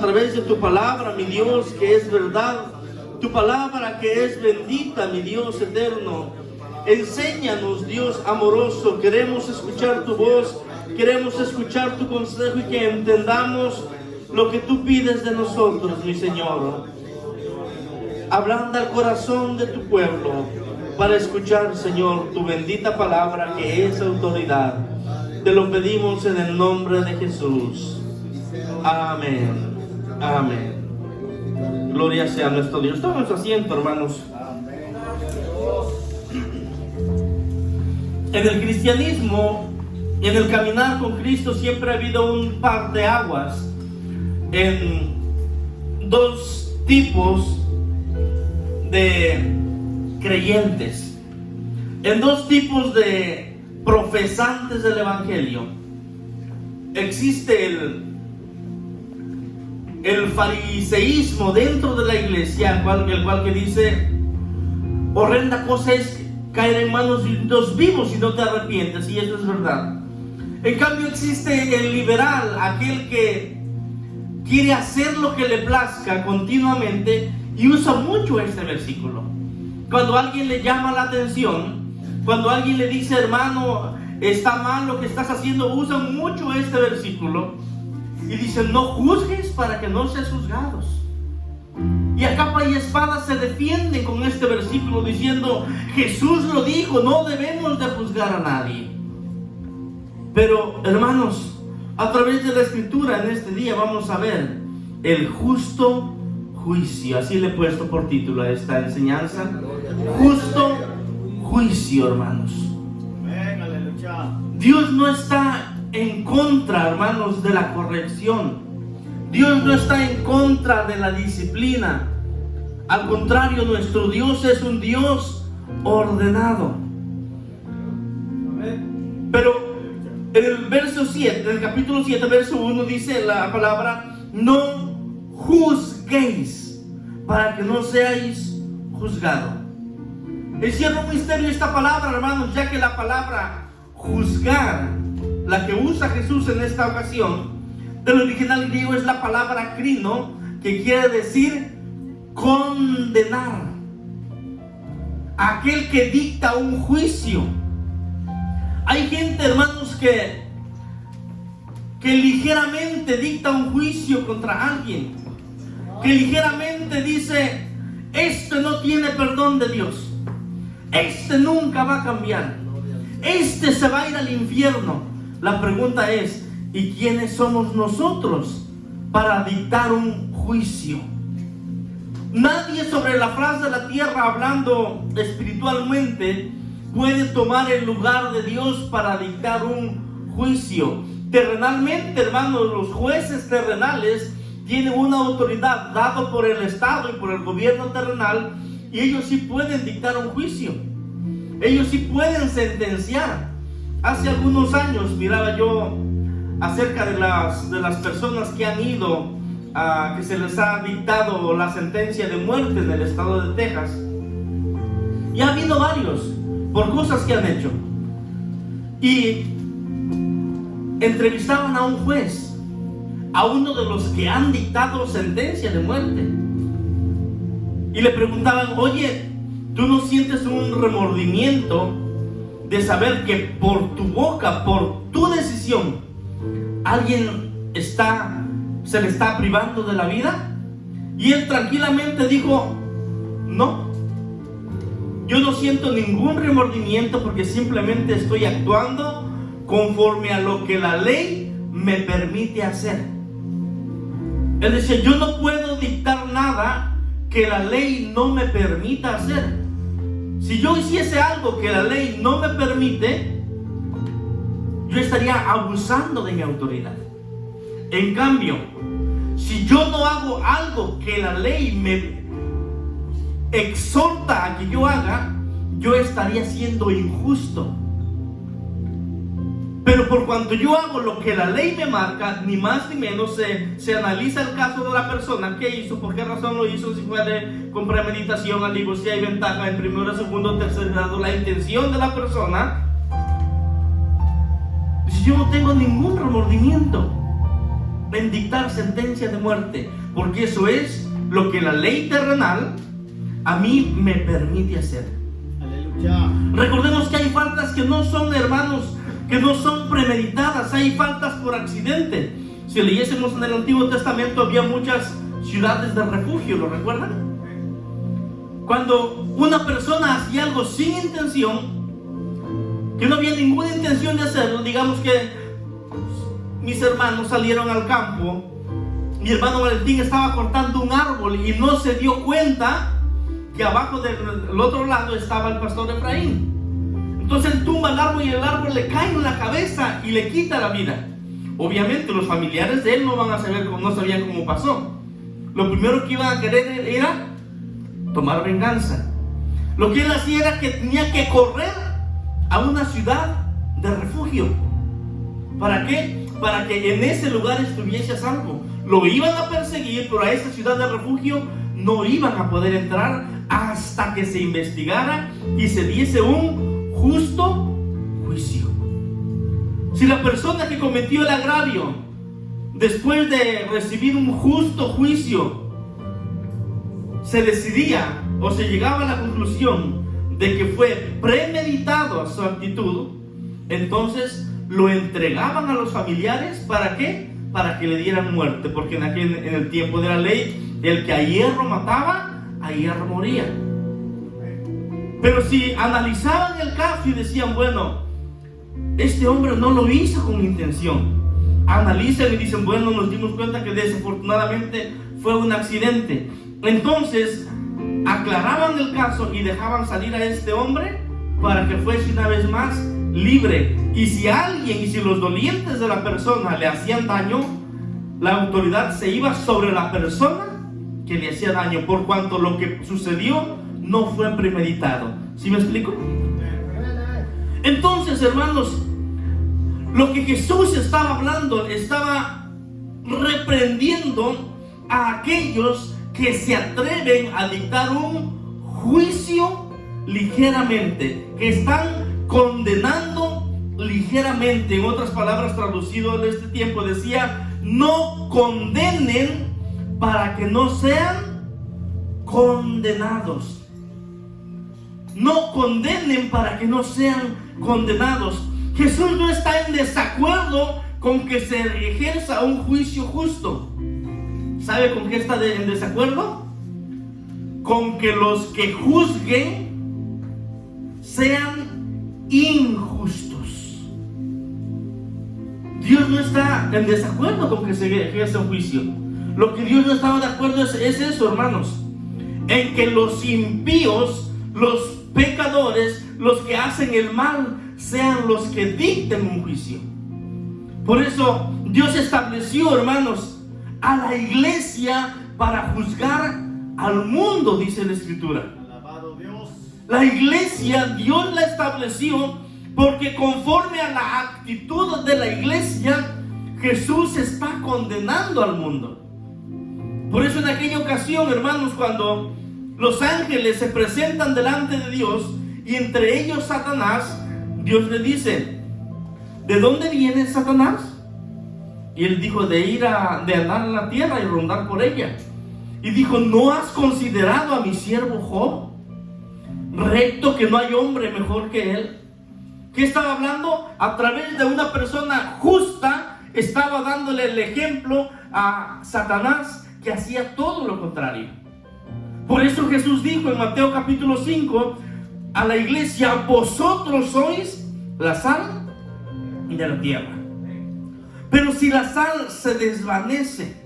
A través de tu palabra, mi Dios, que es verdad, tu palabra que es bendita, mi Dios eterno. Enséñanos, Dios amoroso, queremos escuchar tu voz, queremos escuchar tu consejo y que entendamos lo que tú pides de nosotros, mi Señor. Ablanda el corazón de tu pueblo para escuchar, Señor, tu bendita palabra que es autoridad. Te lo pedimos en el nombre de Jesús. Amén. Amén. Gloria sea nuestro Dios. Toma su asiento, hermanos. En el cristianismo, en el caminar con Cristo, siempre ha habido un par de aguas en dos tipos de creyentes, en dos tipos de profesantes del Evangelio. Existe el fariseísmo dentro de la iglesia, el cual que dice: horrenda cosa es caer en manos de Dios vivos si no te arrepientes, y eso es verdad. En cambio existe el liberal, aquel que quiere hacer lo que le plazca continuamente y usa mucho este versículo. Cuando alguien le llama la atención, cuando alguien le dice: hermano, está mal lo que estás haciendo, usan mucho este versículo y dicen: no juzgues para que no seas juzgados. Y a capa y espada se defienden con este versículo diciendo: Jesús lo dijo, no debemos de juzgar a nadie. Pero hermanos, a través de la escritura en este día vamos a ver el justo juicio. Así le he puesto por título a esta enseñanza: justo juicio, hermanos. Dios no está en contra, hermanos, de la corrección. Dios no está en contra de la disciplina. Al contrario, nuestro Dios es un Dios ordenado. Pero en el verso 7, en el capítulo 7, verso 1, dice la palabra: no juzguéis para que no seáis juzgados. Encierra un misterio esta palabra, hermanos, ya que la palabra juzgar, la que usa Jesús en esta ocasión, del original griego es la palabra krino, que quiere decir condenar. Aquel que dicta un juicio. Hay gente, hermanos, que ligeramente dicta un juicio contra alguien, que ligeramente dice: este no tiene perdón de Dios, este nunca va a cambiar, este se va a ir al infierno. La pregunta es: ¿y quiénes somos nosotros para dictar un juicio? Nadie sobre la faz de la tierra, hablando espiritualmente, puede tomar el lugar de Dios para dictar un juicio. Terrenalmente, hermanos, los jueces terrenales tienen una autoridad dada por el Estado y por el gobierno terrenal, y ellos sí pueden dictar un juicio. Ellos sí pueden sentenciar. Hace algunos años miraba yo acerca de las personas que han ido que se les ha dictado la sentencia de muerte en el estado de Texas, y ha habido varios por cosas que han hecho, y entrevistaban a un juez, a uno de los que han dictado sentencia de muerte, y le preguntaban: oye, ¿tú no sientes un remordimiento de saber que por tu boca, por tu decisión, alguien se le está privando de la vida? Y él tranquilamente dijo: no, yo no siento ningún remordimiento, porque simplemente estoy actuando conforme a lo que la ley me permite hacer. Él decía: yo no puedo dictar nada que la ley no me permita hacer. Si yo hiciese algo que la ley no me permite, yo estaría abusando de mi autoridad. En cambio, si yo no hago algo que la ley me exhorta a que yo haga, yo estaría siendo injusto. Pero por cuanto yo hago lo que la ley me marca, ni más ni menos, se analiza el caso de la persona. ¿Qué hizo? ¿Por qué razón lo hizo? Si fue con premeditación, alevosía y ventaja en primero, segundo, tercer grado, la intención de la persona. Si yo no tengo ningún remordimiento, en dictar sentencia de muerte, porque eso es lo que la ley terrenal a mí me permite hacer. Aleluya. Recordemos que hay faltas que no son, hermanos, que no son premeditadas, hay faltas por accidente. Si leyésemos en el Antiguo Testamento, había muchas ciudades de refugio, ¿lo recuerdan? Cuando una persona hacía algo sin intención, que no había ninguna intención de hacerlo, digamos que mis hermanos salieron al campo, mi hermano Valentín estaba cortando un árbol y no se dio cuenta que abajo del otro lado estaba el pastor Efraín. Entonces él tumba el árbol y el árbol le cae en la cabeza y le quita la vida. Obviamente los familiares de él no van a saber, no sabían cómo pasó. Lo primero que iban a querer era tomar venganza. Lo que él hacía era que tenía que correr a una ciudad de refugio. ¿Para qué? Para que en ese lugar estuviese a salvo. Lo iban a perseguir, pero a esa ciudad de refugio no iban a poder entrar hasta que se investigara y se diese un justo juicio. Si la persona que cometió el agravio, después de recibir un justo juicio, se decidía o se llegaba a la conclusión de que fue premeditado su actitud, entonces lo entregaban a los familiares. ¿Para qué? Para que le dieran muerte, porque en el tiempo de la ley, el que a hierro mataba, a hierro moría. Pero si analizaban el caso y decían, bueno, este hombre no lo hizo con intención, analizan y dicen, bueno, nos dimos cuenta que desafortunadamente fue un accidente, entonces aclaraban el caso y dejaban salir a este hombre para que fuese una vez más libre. Y si los dolientes de la persona le hacían daño, la autoridad se iba sobre la persona que le hacía daño, por cuanto lo que sucedió no fue premeditado. ¿Sí me explico? Entonces, hermanos, lo que Jesús estaba hablando, estaba reprendiendo a aquellos que se atreven a dictar un juicio ligeramente, que están condenando ligeramente. En otras palabras, traducido en este tiempo, decía: no condenen para que no sean condenados. No condenen para que no sean condenados. Jesús no está en desacuerdo con que se ejerza un juicio justo. ¿Sabe con qué está en desacuerdo? Con que los que juzguen sean injustos. Dios no está en desacuerdo con que se ejerza un juicio. Lo que Dios no estaba de acuerdo es eso, hermanos, en que los impíos, los pecadores, los que hacen el mal, sean los que dicten un juicio. Por eso Dios estableció, hermanos, a la iglesia para juzgar al mundo, dice la Escritura. Alabado Dios. La iglesia Dios la estableció porque conforme a la actitud de la iglesia, Jesús está condenando al mundo. Por eso en aquella ocasión, hermanos, cuando los ángeles se presentan delante de Dios y entre ellos Satanás, Dios le dice: ¿de dónde viene Satanás? Y él dijo: de andar en la tierra y rondar por ella. Y dijo: ¿no has considerado a mi siervo Job, recto, que no hay hombre mejor que él? ¿Qué estaba hablando? A través de una persona justa, estaba dándole el ejemplo a Satanás, que hacía todo lo contrario. Por eso Jesús dijo en Mateo capítulo 5 a la iglesia: vosotros sois la sal de la tierra. Pero si la sal se desvanece,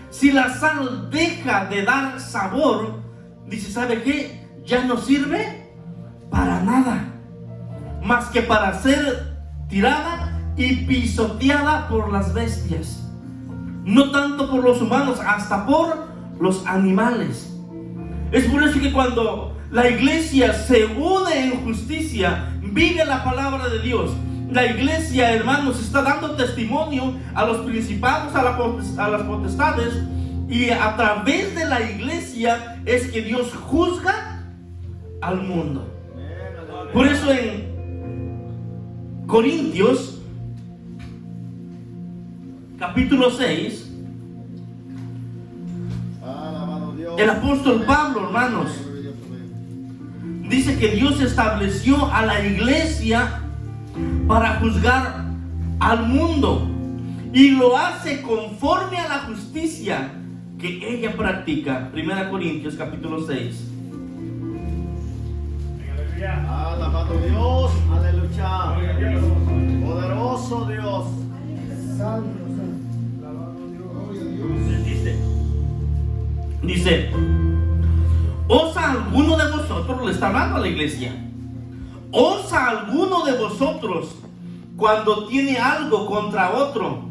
si la sal deja de dar sabor, dice, ¿sabe qué? Ya no sirve para nada, más que para ser tirada y pisoteada por las bestias. No tanto por los humanos, hasta por los animales. Es por eso que cuando la iglesia se une en justicia, vive la palabra de Dios, la iglesia, hermanos, está dando testimonio a los principados, a las potestades, y a través de la iglesia es que Dios juzga al mundo. Por eso en Corintios capítulo 6, Alabado Dios. el apóstol Pablo, hermanos, dice que Dios estableció a la iglesia para juzgar al mundo y lo hace conforme a la justicia que ella practica. 1 Corintios capítulo 6. Alabado Dios. Aleluya. Poderoso Dios. Santo, santo. Alabado Dios. Dice, ¿osa alguno de vosotros, le está hablando a la iglesia, osa alguno de vosotros cuando tiene algo contra otro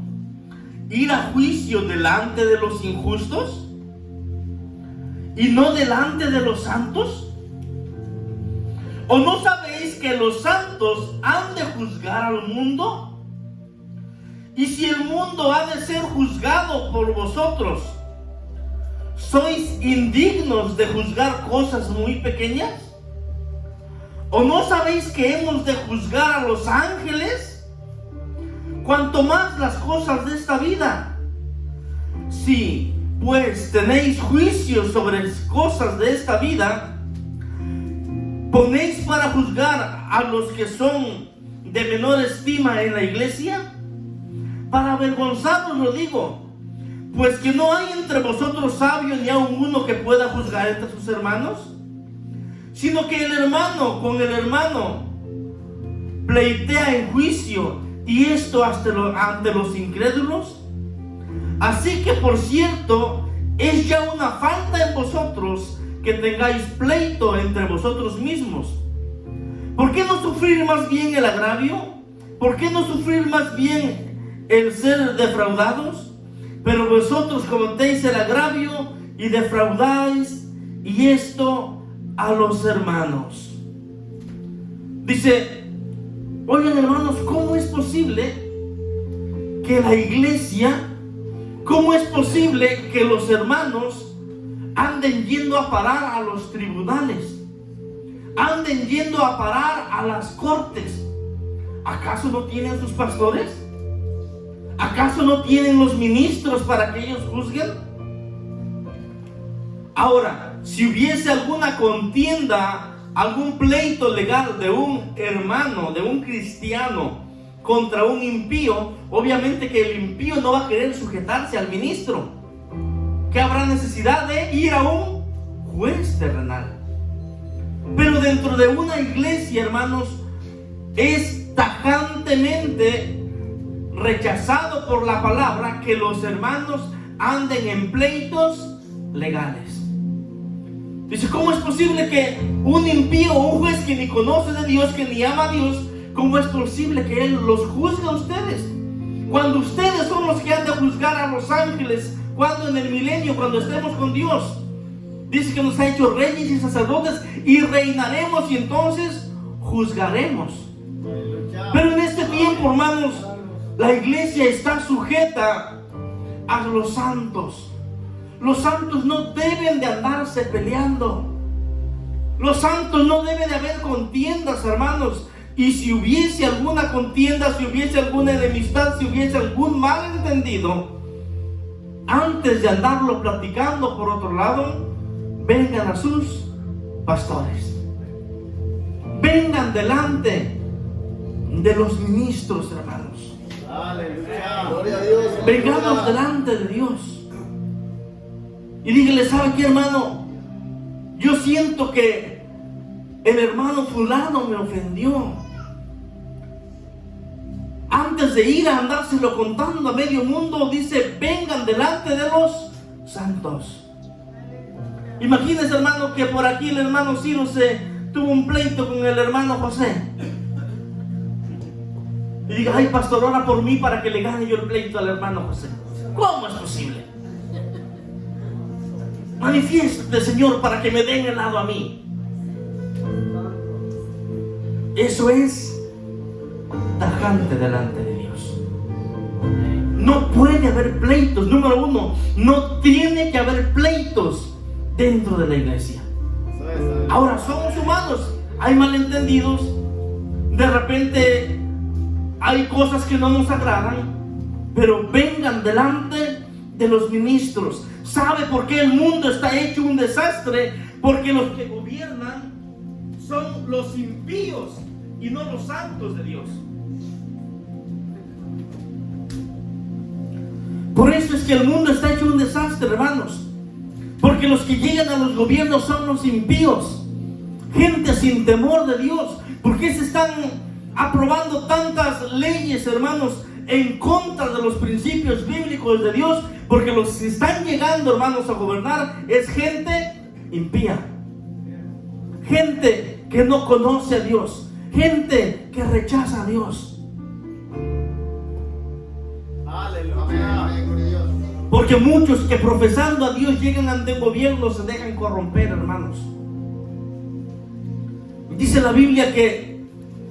ir a juicio delante de los injustos y no delante de los santos? ¿O no sabéis que los santos han de juzgar al mundo? Y si el mundo ha de ser juzgado por vosotros, ¿sois indignos de juzgar cosas muy pequeñas? ¿O no sabéis que hemos de juzgar a los ángeles? Cuanto más las cosas de esta vida. Si pues tenéis juicio sobre cosas de esta vida, ¿ponéis para juzgar a los que son de menor estima en la iglesia? Para avergonzaros lo digo, pues que no hay entre vosotros sabio ni aun uno que pueda juzgar entre sus hermanos, sino que el hermano con el hermano pleitea en juicio, y esto ante los incrédulos. Así que por cierto, es ya una falta en vosotros que tengáis pleito entre vosotros mismos. ¿Por qué no sufrir más bien el agravio? ¿Por qué no sufrir más bien el ser defraudados? Pero vosotros cometéis el agravio y defraudáis, y esto a los hermanos. Dice, oigan hermanos, ¿cómo es posible que la iglesia, cómo es posible que los hermanos anden yendo a parar a los tribunales, anden yendo a parar a las cortes? ¿Acaso no tienen sus pastores? ¿Acaso no tienen los ministros para que ellos juzguen? Ahora, si hubiese alguna contienda, algún pleito legal de un hermano, de un cristiano contra un impío, obviamente que el impío no va a querer sujetarse al ministro, que habrá necesidad de ir a un juez terrenal. Pero dentro de una iglesia, hermanos, es tajantemente rechazado por la palabra que los hermanos anden en pleitos legales. Dice, ¿cómo es posible que un impío o un juez que ni conoce de Dios, que ni ama a Dios, cómo es posible que Él los juzgue a ustedes? Cuando ustedes son los que han de juzgar a los ángeles, cuando en el milenio, cuando estemos con Dios, dice que nos ha hecho reyes y sacerdotes y reinaremos, y entonces juzgaremos. Pero en este tiempo, hermanos, la iglesia está sujeta a los santos. Los santos no deben de andarse peleando. Los santos no deben de haber contiendas, hermanos. Y si hubiese alguna contienda, si hubiese alguna enemistad, si hubiese algún malentendido, antes de andarlo platicando por otro lado, vengan a sus pastores. Vengan delante de los ministros, hermanos. Aleluya. Gloria a Dios. Vengamos delante de Dios. Y dígale, ¿sabe qué, hermano? Yo siento que el hermano fulano me ofendió. Antes de ir a andárselo contando a medio mundo, dice, vengan delante de los santos. Imagínese, hermano, que por aquí el hermano Ciro se tuvo un pleito con el hermano José. Y diga, ay, pastor, ora por mí para que le gane yo el pleito al hermano José. ¿Cómo es posible? Manifiéstate, Señor, para que me den el lado a mí. Eso es tajante delante de Dios. No puede haber pleitos. Número uno, no tiene que haber pleitos dentro de la iglesia. Ahora, somos humanos, hay malentendidos, de repente hay cosas que no nos agradan, pero vengan delante de los ministros. ¿Sabe por qué el mundo está hecho un desastre? Porque los que gobiernan son los impíos y no los santos de Dios. Por eso es que el mundo está hecho un desastre, hermanos. Porque los que llegan a los gobiernos son los impíos, gente sin temor de Dios. ¿Por qué se están aprobando tantas leyes, hermanos, en contra de los principios bíblicos de Dios? Porque los que están llegando, hermanos, a gobernar es gente impía, gente que no conoce a Dios, gente que rechaza a Dios. Aleluya. Porque muchos que profesando a Dios llegan ante el gobierno se dejan corromper, hermanos. Dice la Biblia que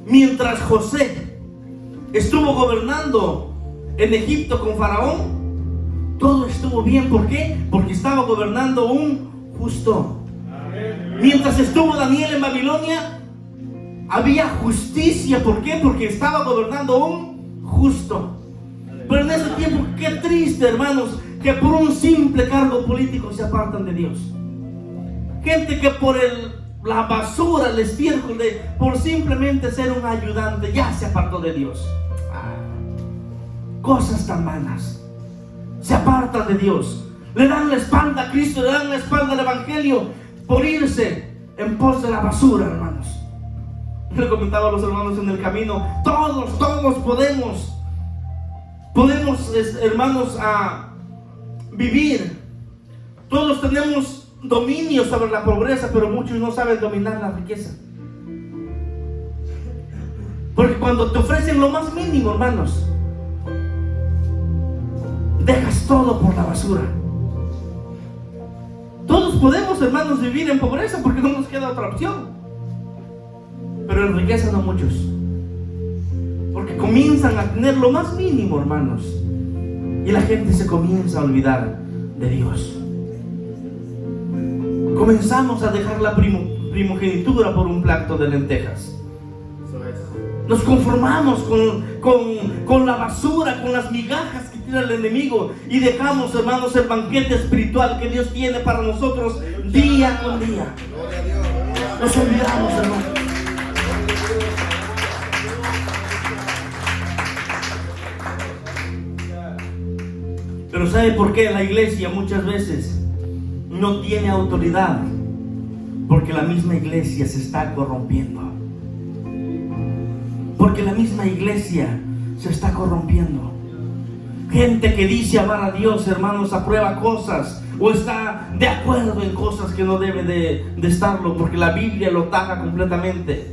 mientras José estuvo gobernando en Egipto con Faraón, todo estuvo bien. ¿Por qué? Porque estaba gobernando un justo. Mientras estuvo Daniel en Babilonia, había justicia. ¿Por qué? Porque estaba gobernando un justo. Pero en ese tiempo, qué triste, hermanos, que por un simple cargo político se apartan de Dios. Gente que por la basura, el estiércol, por simplemente ser un ayudante, ya se apartó de Dios. Cosas tan vanas. Se apartan de Dios. Le dan la espalda a Cristo, le dan la espalda al Evangelio por irse en pos de la basura, hermanos. Yo le comentaba a los hermanos en el camino, todos podemos, hermanos, a vivir. Todos tenemos dominio sobre la pobreza, pero muchos no saben dominar la riqueza. Porque cuando te ofrecen lo más mínimo, hermanos, dejas todo por la basura. Todos podemos, hermanos, vivir en pobreza porque no nos queda otra opción. Pero en riqueza no muchos. Porque comienzan a tener lo más mínimo, hermanos, y la gente se comienza a olvidar de Dios. Comenzamos a dejar la primogenitura por un plato de lentejas. Nos conformamos con la basura, con las migajas que tira el enemigo, y dejamos, hermanos, el banquete espiritual que Dios tiene para nosotros día con día. Nos olvidamos, hermanos. Pero ¿sabe por qué la iglesia muchas veces no tiene autoridad? Porque la misma iglesia se está corrompiendo. Porque la misma iglesia se está corrompiendo. Gente que dice amar a Dios, hermanos, aprueba cosas o está de acuerdo en cosas que no debe de estarlo, porque la Biblia lo taja completamente.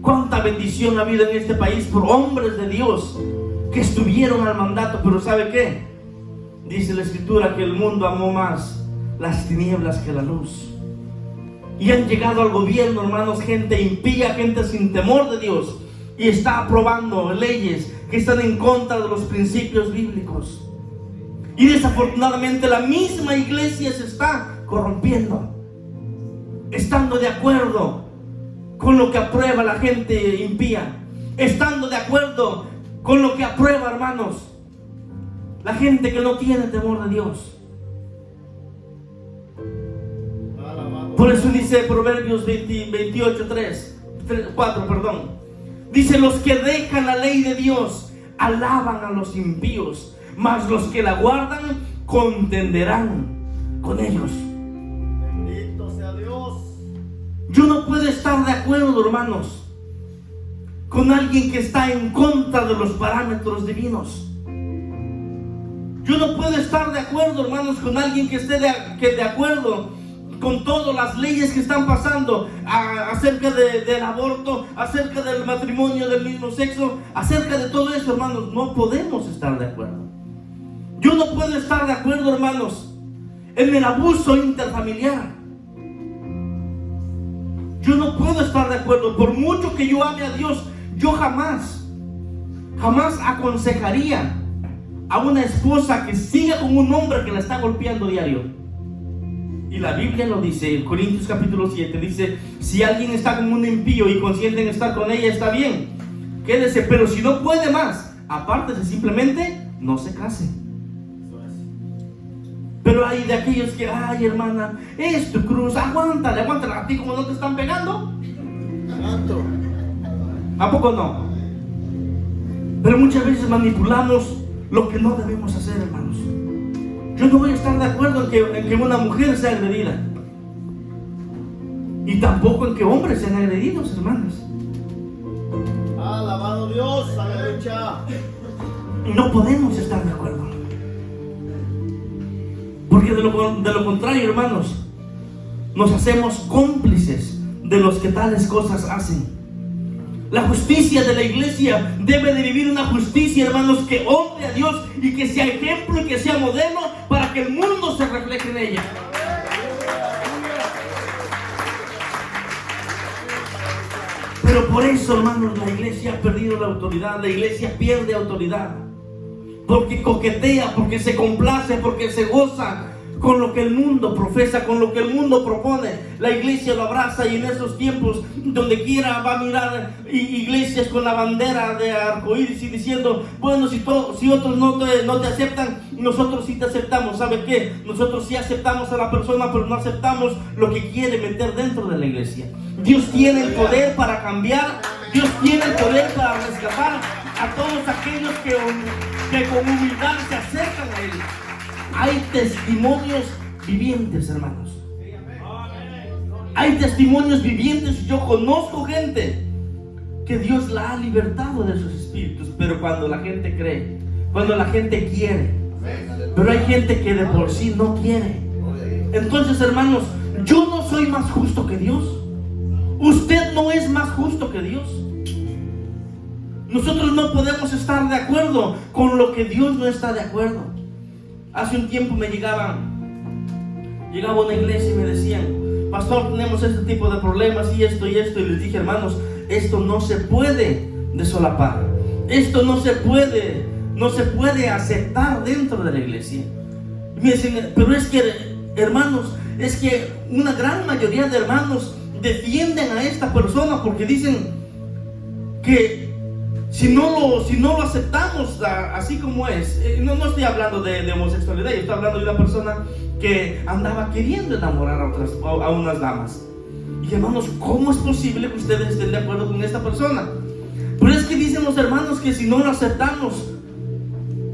Cuánta bendición ha habido en este país por hombres de Dios que estuvieron al mandato, pero ¿sabe qué? Dice la Escritura que el mundo amó más las tinieblas que la luz. Y han llegado al gobierno, hermanos, gente impía, gente sin temor de Dios, y está aprobando leyes que están en contra de los principios bíblicos. Y desafortunadamente la misma iglesia se está corrompiendo, estando de acuerdo con lo que aprueba la gente impía, estando de acuerdo con lo que aprueba, hermanos, la gente que no tiene temor de Dios. Por eso dice Proverbios 4, dice: los que dejan la ley de Dios alaban a los impíos, mas los que la guardan contenderán con ellos. Bendito sea Dios. Yo no puedo estar de acuerdo, hermanos, con alguien que está en contra de los parámetros divinos. Yo no puedo estar de acuerdo, hermanos, con alguien que esté de acuerdo con todas las leyes que están pasando acerca del aborto, acerca del matrimonio del mismo sexo, acerca de todo eso, hermanos. No podemos estar de acuerdo. Yo no puedo estar de acuerdo, hermanos, en el abuso interfamiliar. Yo no puedo estar de acuerdo. Por mucho que yo ame a Dios, yo jamás aconsejaría a una esposa que siga con un hombre que la está golpeando diario. Y la Biblia lo dice, en Corintios capítulo 7, dice: si alguien está con un impío y consiente en estar con ella, está bien, quédese, pero si no puede más, apártese simplemente no se case. Eso es. Pero hay de aquellos que, ay hermana, es tu cruz, aguántale, a ti como no te están pegando. Santo. ¿A poco no? Pero muchas veces manipulamos lo que no debemos hacer, hermanos. Yo no voy a estar de acuerdo en que una mujer sea agredida. Y tampoco en que hombres sean agredidos, hermanos. Alabado Dios, aleluya. No podemos estar de acuerdo. Porque de lo contrario, hermanos, nos hacemos cómplices de los que tales cosas hacen. La justicia de la iglesia debe de vivir una justicia, hermanos, que honre a Dios y que sea ejemplo y que sea modelo para que el mundo se refleje en ella. Pero por eso, hermanos, la iglesia ha perdido la autoridad. La iglesia pierde autoridad porque coquetea, porque se complace, porque se goza con lo que el mundo profesa, con lo que el mundo propone. La iglesia lo abraza, y en esos tiempos, donde quiera va a mirar iglesias con la bandera de arcoíris y diciendo, bueno, si otros no te aceptan, nosotros sí te aceptamos. ¿Sabe qué? Nosotros sí aceptamos a la persona, pero no aceptamos lo que quiere meter dentro de la iglesia. Dios tiene el poder para cambiar. Dios tiene el poder para rescatar a todos aquellos que con humildad se acercan a Él. Hay testimonios vivientes, hermanos. Hay testimonios vivientes. Yo conozco gente que Dios la ha libertado de sus espíritus, pero cuando la gente cree, cuando la gente quiere. Pero hay gente que de por sí no quiere. Entonces, hermanos, yo no soy más justo que Dios. Usted no es más justo que Dios. Nosotros no podemos estar de acuerdo con lo que Dios no está de acuerdo. Hace un tiempo me llegaba una iglesia y me decían, pastor, tenemos este tipo de problemas y esto, y les dije, hermanos, esto no se puede desolapar. Esto no se puede aceptar dentro de la iglesia. Y me dicen, pero es que, hermanos, es que una gran mayoría de hermanos defienden a esta persona porque dicen que si no lo aceptamos así como es, no estoy hablando de homosexualidad, yo estoy hablando de una persona que andaba queriendo enamorar a unas damas. Y hermanos, ¿cómo es posible que ustedes estén de acuerdo con esta persona? Pero es que dicen los hermanos que si no lo aceptamos,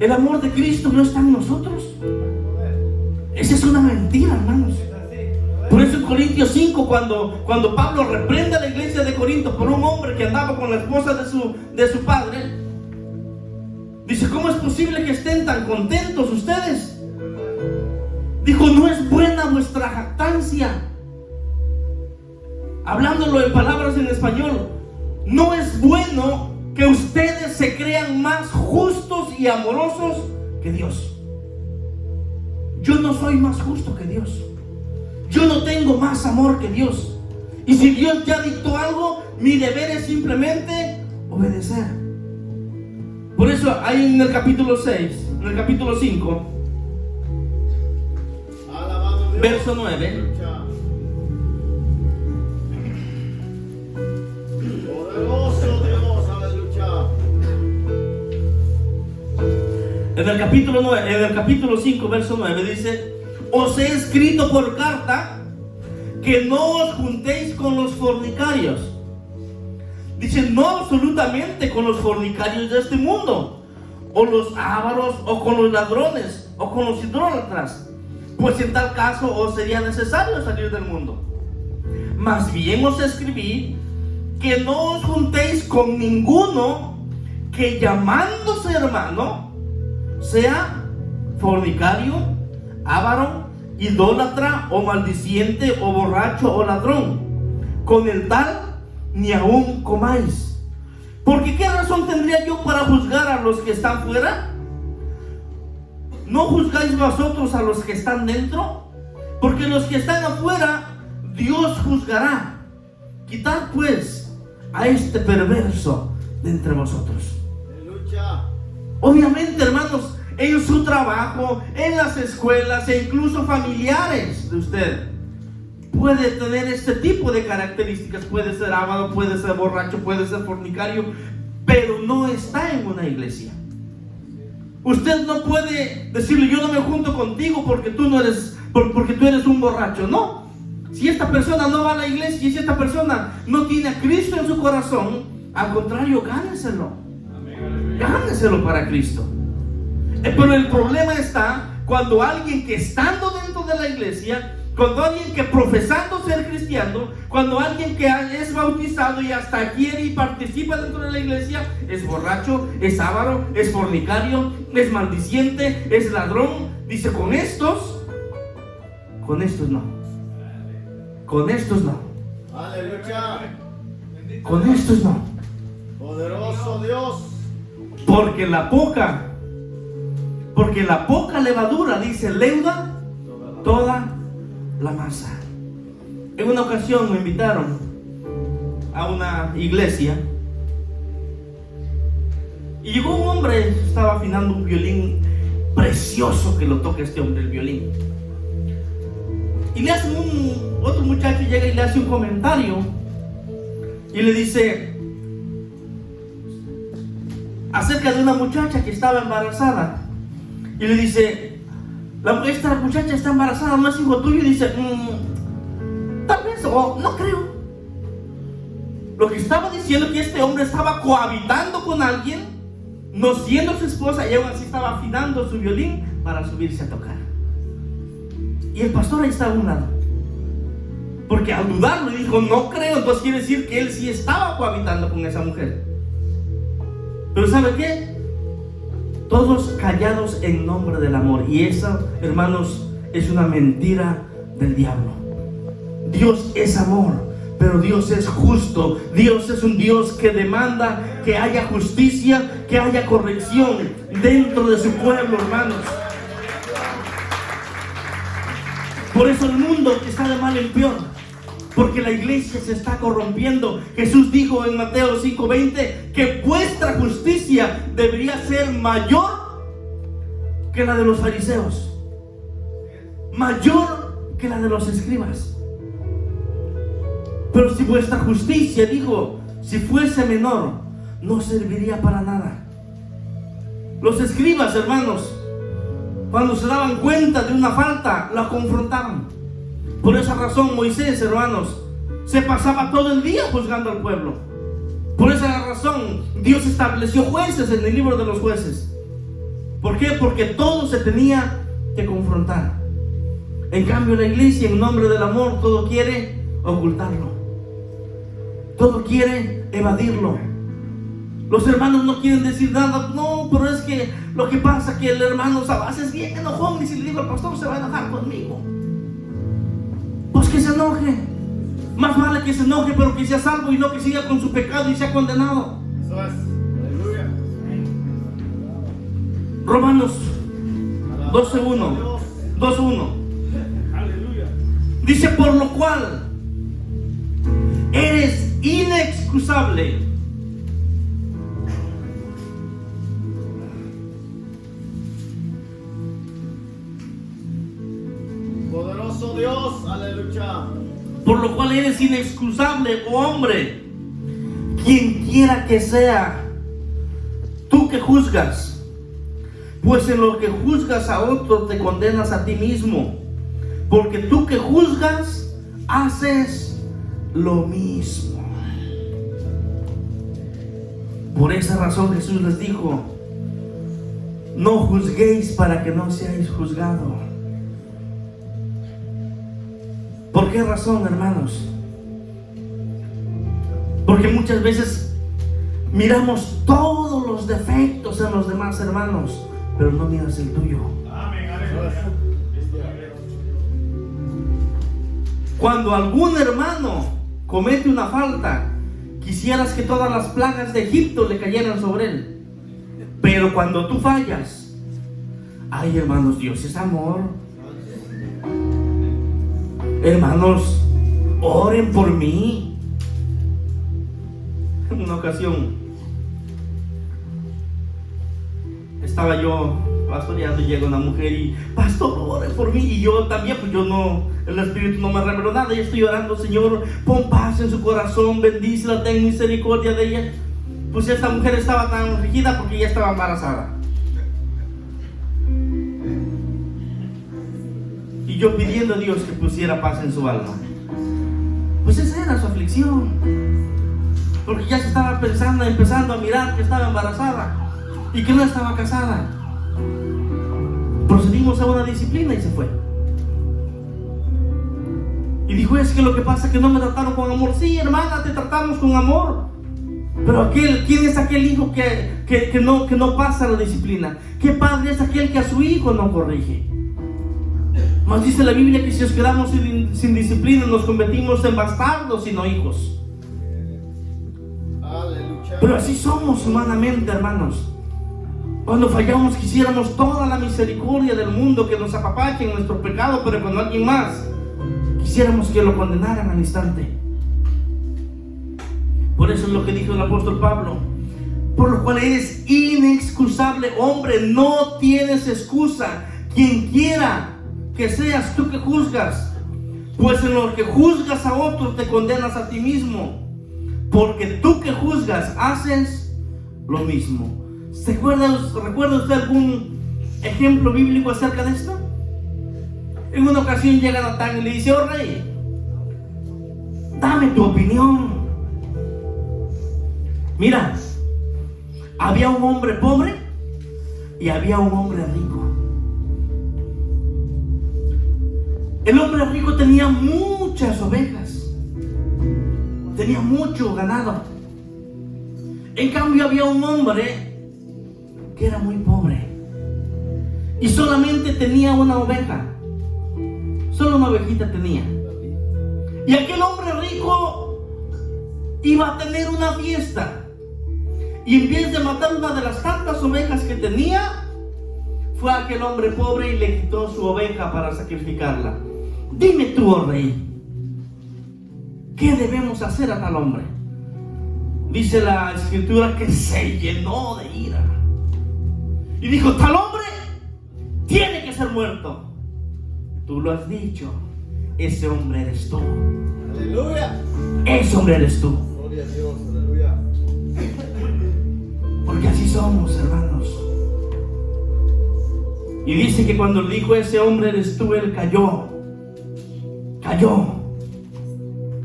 el amor de Cristo no está en nosotros. Esa es una mentira, hermanos. Por eso en Corintios 5, cuando Pablo reprende a la iglesia de Corinto por un hombre que andaba con la esposa de su padre, dice, ¿cómo es posible que estén tan contentos ustedes? Dijo, no es buena vuestra jactancia. Hablándolo en palabras en español, no es bueno que ustedes se crean más justos y amorosos que Dios. Yo no soy más justo que Dios. Yo no tengo más amor que Dios. Y si Dios ya dictó algo, mi deber es simplemente obedecer. Por eso hay en el capítulo 6, en el capítulo 5, Alabado Dios, verso 9. aleluya. Poderoso Dios, aleluya. En el capítulo 5, verso 9 dice, os he escrito por carta que no os juntéis con los fornicarios. Dice, no absolutamente con los fornicarios de este mundo, o los ávaros, o con los ladrones, o con los idólatras, pues en tal caso os sería necesario salir del mundo. Más bien os escribí que no os juntéis con ninguno que llamándose hermano sea fornicario, avaro, idólatra, o maldiciente, o borracho, o ladrón. Con el tal ni aún comáis. Porque ¿qué razón tendría yo para juzgar a los que están fuera? ¿No juzgáis vosotros a los que están dentro? Porque los que están afuera Dios juzgará. Quitad pues a este perverso de entre vosotros. Aleluya. Obviamente, hermanos, en su trabajo, en las escuelas e incluso familiares de usted, puede tener este tipo de características. Puede ser avaro, puede ser borracho, puede ser fornicario, pero no está en una iglesia. Usted no puede decirle, yo no me junto contigo porque tú no eres, porque tú eres un borracho. No. Si esta persona no va a la iglesia y si esta persona no tiene a Cristo en su corazón, al contrario, gáneselo. Gáneselo para Cristo. Pero el problema está cuando alguien que estando dentro de la iglesia, cuando alguien que profesando ser cristiano, cuando alguien que es bautizado y hasta quiere y participa dentro de la iglesia, es borracho, es avaro, es fornicario, es maldiciente, es ladrón. Dice, con estos no. Con estos no. Aleluya. Con estos no. Poderoso Dios. Porque la poca levadura, dice, leuda toda la masa. En una ocasión me invitaron a una iglesia y llegó un hombre, estaba afinando un violín precioso que lo toca este hombre, el violín. Y le hace otro muchacho llega y le hace un comentario y le dice acerca de una muchacha que estaba embarazada. Y le dice, esta muchacha está embarazada, no es hijo tuyo. Y dice, tal vez, o no creo. Lo que estaba diciendo es que este hombre estaba cohabitando con alguien, no siendo su esposa, y aún así estaba afinando su violín para subirse a tocar. Y el pastor ahí estaba a un lado, porque al dudarlo dijo, no creo. Entonces quiere decir que él sí estaba cohabitando con esa mujer. Pero ¿sabe qué? Todos callados en nombre del amor. Y eso, hermanos, es una mentira del diablo. Dios es amor, pero Dios es justo. Dios es un Dios que demanda que haya justicia, que haya corrección dentro de su pueblo, hermanos. Por eso el mundo está de mal en peor, porque la iglesia se está corrompiendo. Jesús dijo en Mateo 5:20 que vuestra justicia debería ser mayor que la de los fariseos, mayor que la de los escribas. Pero si vuestra justicia, dijo, si fuese menor, no serviría para nada. Los escribas, hermanos, cuando se daban cuenta de una falta, la confrontaban. Por esa razón Moisés, hermanos, se pasaba todo el día juzgando al pueblo. Por esa razón Dios estableció jueces en el libro de los jueces. ¿Por qué? Porque todo se tenía que confrontar. En cambio la iglesia, en nombre del amor, todo quiere ocultarlo, todo quiere evadirlo. Los hermanos no quieren decir nada. No, pero es que lo que pasa es que el hermano Sabás es bien enojón, y si le digo al pastor se va a enojar conmigo. Pues que se enoje. Más vale que se enoje, pero que sea salvo y no que siga con su pecado y sea condenado. Eso es. Aleluya. Romanos 12:1. 2:1. Aleluya. Dice, por lo cual eres inexcusable. Poderoso Dios. Aleluya. Por lo cual eres inexcusable, oh hombre, quien quiera que sea, tú que juzgas, pues en lo que juzgas a otro te condenas a ti mismo, porque tú que juzgas haces lo mismo. Por esa razón Jesús les dijo, no juzguéis para que no seáis juzgados. ¿Por qué razón, hermanos? Porque muchas veces miramos todos los defectos en los demás hermanos, pero no miras el tuyo. Amén. Cuando algún hermano comete una falta, quisieras que todas las plagas de Egipto le cayeran sobre él. Pero cuando tú fallas, ay, hermanos, Dios es amor. Hermanos, oren por mí. En una ocasión estaba yo pastoreando y llega una mujer y, pastor, ore por mí. Y yo también, pues yo no, el Espíritu no me reveló nada. Y estoy orando, Señor, pon paz en su corazón, bendícela, ten misericordia de ella. Pues esta mujer estaba tan afligida porque ella estaba embarazada. yo pidiendo a Dios que pusiera paz en su alma. Pues esa era su aflicción, porque ya se estaba empezando a mirar que estaba embarazada y que no estaba casada. Procedimos a una disciplina y se fue. Y dijo, es que lo que pasa es que no me trataron con amor. Sí, hermana, te tratamos con amor. Pero ¿quién es aquel hijo que no pasa la disciplina? ¿Qué padre es aquel que a su hijo no corrige? Mas dice la Biblia que si nos quedamos sin disciplina, nos convertimos en bastardos y no hijos. Aleluya. Pero así somos humanamente, hermanos. Cuando fallamos quisiéramos toda la misericordia del mundo, que nos apapache en nuestro pecado, pero con alguien más quisiéramos que lo condenaran al instante. Por eso es lo que dijo el apóstol Pablo: por lo cual eres inexcusable, hombre, no tienes excusa, quien quiera que seas tú que juzgas, pues en lo que juzgas a otro te condenas a ti mismo, porque tú que juzgas haces lo mismo. ¿Recuerda usted algún ejemplo bíblico acerca de esto? En una ocasión llega Natán y le dice: oh rey, dame tu opinión. Mira, había un hombre pobre y había un hombre rico. El hombre rico tenía muchas ovejas, tenía mucho ganado. En cambio había un hombre que era muy pobre y solamente tenía una oveja. Solo una ovejita tenía. Y aquel hombre rico iba a tener una fiesta, y en vez de matar una de las tantas ovejas que tenía, fue a aquel hombre pobre y le quitó su oveja para sacrificarla. Dime tú, oh rey, ¿qué debemos hacer a tal hombre? Dice la escritura que se llenó de ira y dijo: tal hombre tiene que ser muerto. Tú lo has dicho, ese hombre eres tú. Aleluya. Ese hombre eres tú. Gloria a Dios, aleluya. Porque así somos, hermanos. Y dice que cuando le dijo: ese hombre eres tú, él cayó,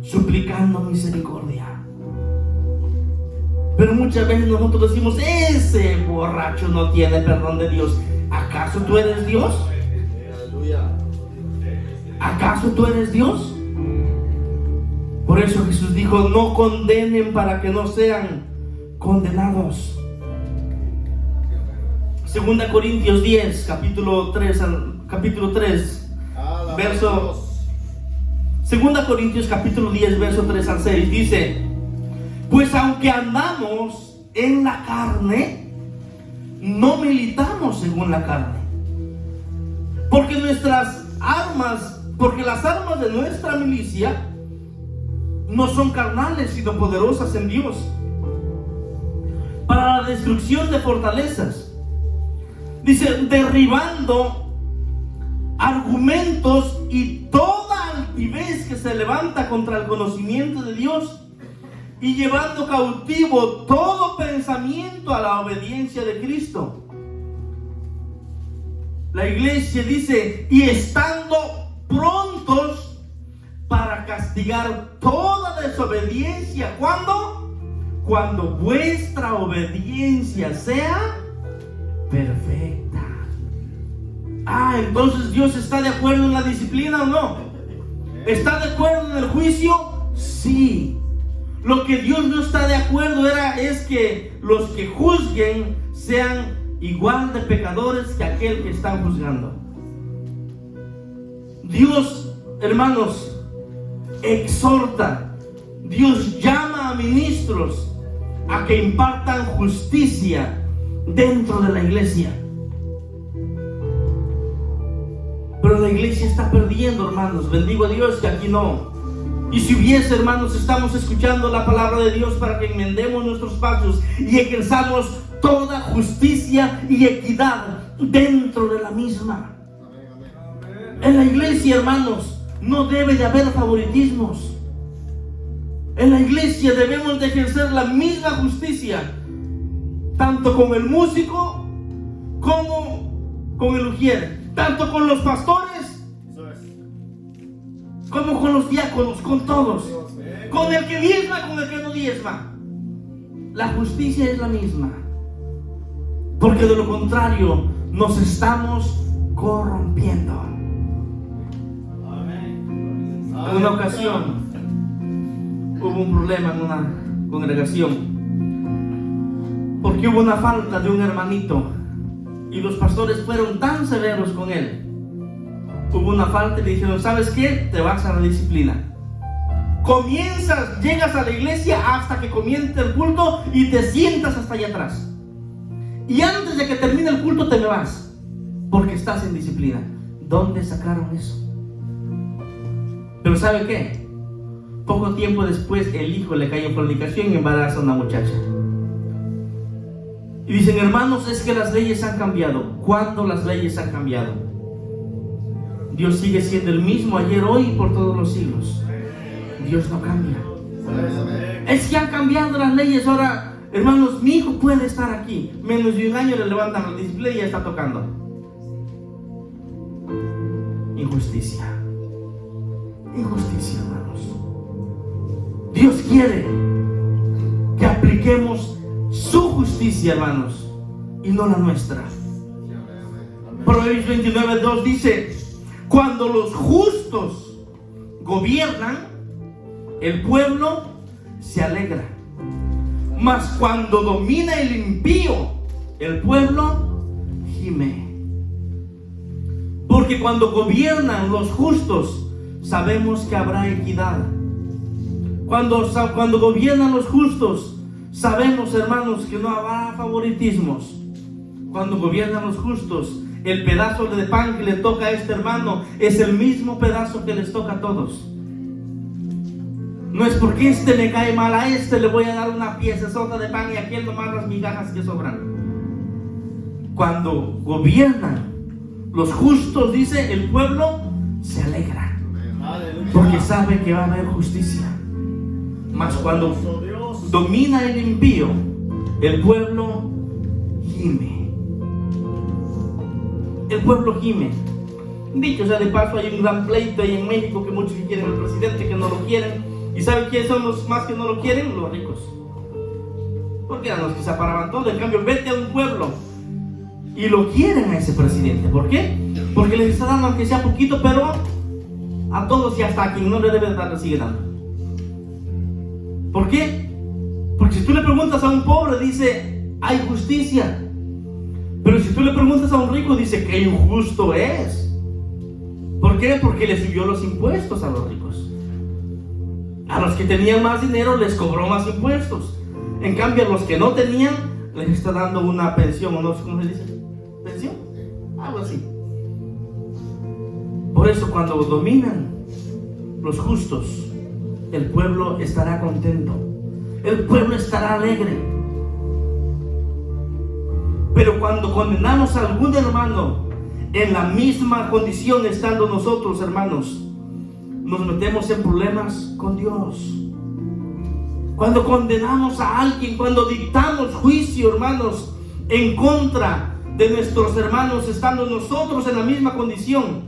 suplicando misericordia. Pero muchas veces nosotros decimos: ese borracho no tiene perdón de Dios. ¿Acaso tú eres Dios? Aleluya. ¿Acaso tú eres Dios? Por eso Jesús dijo: no condenen para que no sean condenados. 2 Corintios 10, capítulo 3, verso 2 Corintios capítulo 10, verso 3 al 6 dice: pues aunque andamos en la carne, no militamos según la carne, porque las armas de nuestra milicia no son carnales, sino poderosas en Dios para la destrucción de fortalezas. Dice: derribando argumentos y toda altivez que se levanta contra el conocimiento de Dios, y llevando cautivo todo pensamiento a la obediencia de Cristo. La iglesia dice: y estando prontos para castigar toda desobediencia. ¿Cuándo? Cuando vuestra obediencia sea perfecta. Entonces ¿Dios está de acuerdo en la disciplina o no? ¿Está de acuerdo en el juicio? Sí. Lo que Dios no está de acuerdo es que los que juzguen sean igual de pecadores que aquel que están juzgando. Dios, hermanos, exhorta, Dios llama a ministros a que impartan justicia dentro de la iglesia. Pero la iglesia está perdiendo, hermanos. Bendigo a Dios que aquí no. Y si hubiese, hermanos, estamos escuchando la palabra de Dios para que enmendemos nuestros pasos y ejerzamos toda justicia y equidad dentro de la misma. En la iglesia, hermanos, no debe de haber favoritismos. En la iglesia debemos de ejercer la misma justicia, tanto con el músico como con el ujier, tanto con los pastores como con los diáconos, con todos, con el que diezma, con el que no diezma. La justicia es la misma, porque de lo contrario nos estamos corrompiendo. En una ocasión hubo un problema en una congregación porque hubo una falta de un hermanito y los pastores fueron tan severos con él. Hubo una falta y le dijeron: ¿sabes qué? Te vas a la disciplina. Llegas a la iglesia hasta que comience el culto y te sientas hasta allá atrás. Y antes de que termine el culto te me vas, porque estás en disciplina. ¿Dónde sacaron eso? Pero ¿sabe qué? Poco tiempo después el hijo le cae en fornicación y embaraza a una muchacha. Y dicen: hermanos, es que las leyes han cambiado. ¿Cuándo las leyes han cambiado? Dios sigue siendo el mismo ayer, hoy y por todos los siglos. Dios no cambia. Es que han cambiado las leyes. Ahora, hermanos, mi hijo puede estar aquí. Menos de un año le levantan la disciplina y ya está tocando. Injusticia. Injusticia, hermanos. Dios quiere que apliquemos su justicia, hermanos, y no la nuestra. Proverbios 29:2 dice: cuando los justos gobiernan, el pueblo se alegra. Mas cuando domina el impío, el pueblo gime. Porque cuando gobiernan los justos, sabemos que habrá equidad. Cuando gobiernan los justos, sabemos, hermanos, que no habrá favoritismos. Cuando gobiernan los justos, el pedazo de pan que le toca a este hermano es el mismo pedazo que les toca a todos. No es porque este me cae mal, a este le voy a dar una pieza sota de pan y a aquel nomás las migajas que sobran. Cuando gobiernan los justos, dice, el pueblo se alegra, porque sabe que va a haber justicia. Mas cuando domina el impío, el pueblo gime. El pueblo gime. Dicho sea de paso, hay un gran pleito ahí en México, que muchos quieren al presidente, que no lo quieren. ¿Y saben quiénes son los más que no lo quieren? Los ricos. Porque eran los que se aparaban todo. En cambio, vete a un pueblo y lo quieren a ese presidente. ¿Por qué? Porque les está dando, aunque sea poquito, pero a todos y hasta a quien no le debe dar, le sigue dando. ¿Por qué? Porque si tú le preguntas a un pobre, dice: hay justicia. Pero si tú le preguntas a un rico, dice: qué injusto es. ¿Por qué? Porque le subió los impuestos a los ricos. A los que tenían más dinero les cobró más impuestos. En cambio, a los que no tenían les está dando una pensión, o no sé cómo se dice, pensión, algo así. Por eso, cuando dominan los justos, el pueblo estará contento, el pueblo estará alegre. Pero cuando condenamos a algún hermano en la misma condición estando nosotros, hermanos, nos metemos en problemas con Dios. Cuando condenamos a alguien, cuando dictamos juicio, hermanos, en contra de nuestros hermanos, estando nosotros en la misma condición,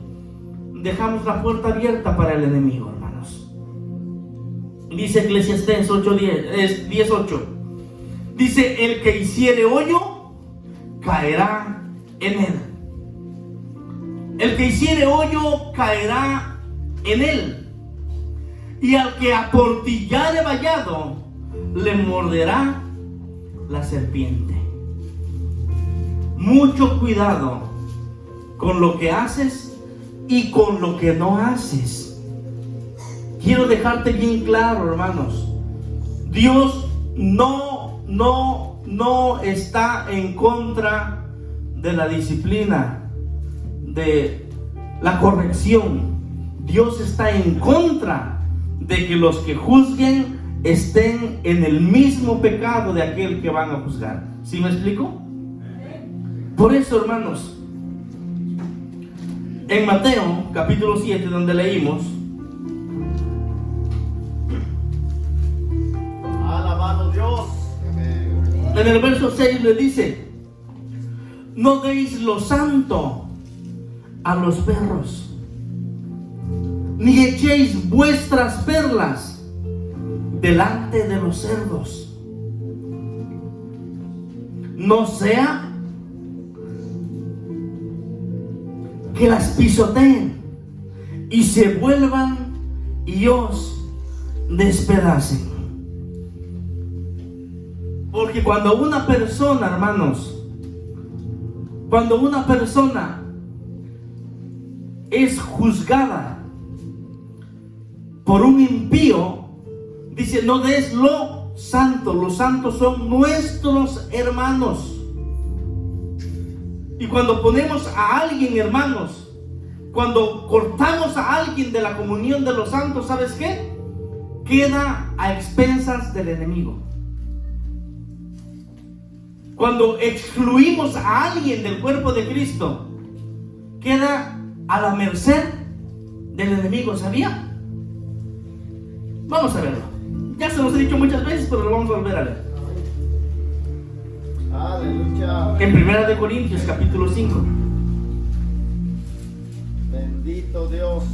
dejamos la puerta abierta para el enemigo, hermanos. Dice Eclesiastés 10:8. Dice: el que hiciere hoyo, caerá en él. El que hiciere hoyo, caerá en él, y al que aportillare vallado, le morderá la serpiente. Mucho cuidado con lo que haces y con lo que no haces. Quiero dejarte bien claro, hermanos, Dios no está en contra de la disciplina, de la corrección. Dios está en contra de que los que juzguen estén en el mismo pecado de aquel que van a juzgar. ¿Sí me explico? Por eso, hermanos, en Mateo capítulo 7, donde leímos, alabado Dios, en el verso 6 le dice: no deis lo santo a los perros, ni echéis vuestras perlas delante de los cerdos, no sea que las pisoteen y se vuelvan y os despedacen. Porque cuando una persona, hermanos, cuando una persona es juzgada por un impío, dice, no des lo santo. Los santos son nuestros hermanos. Y cuando ponemos a alguien, hermanos, cuando cortamos a alguien de la comunión de los santos, ¿sabes qué? Queda a expensas del enemigo. Cuando excluimos a alguien del cuerpo de Cristo, queda a la merced del enemigo, ¿sabía? Vamos a verlo. Ya se los he dicho muchas veces, pero lo vamos a volver a ver. Aleluya. En 1 Corintios capítulo 5. Bendito Dios.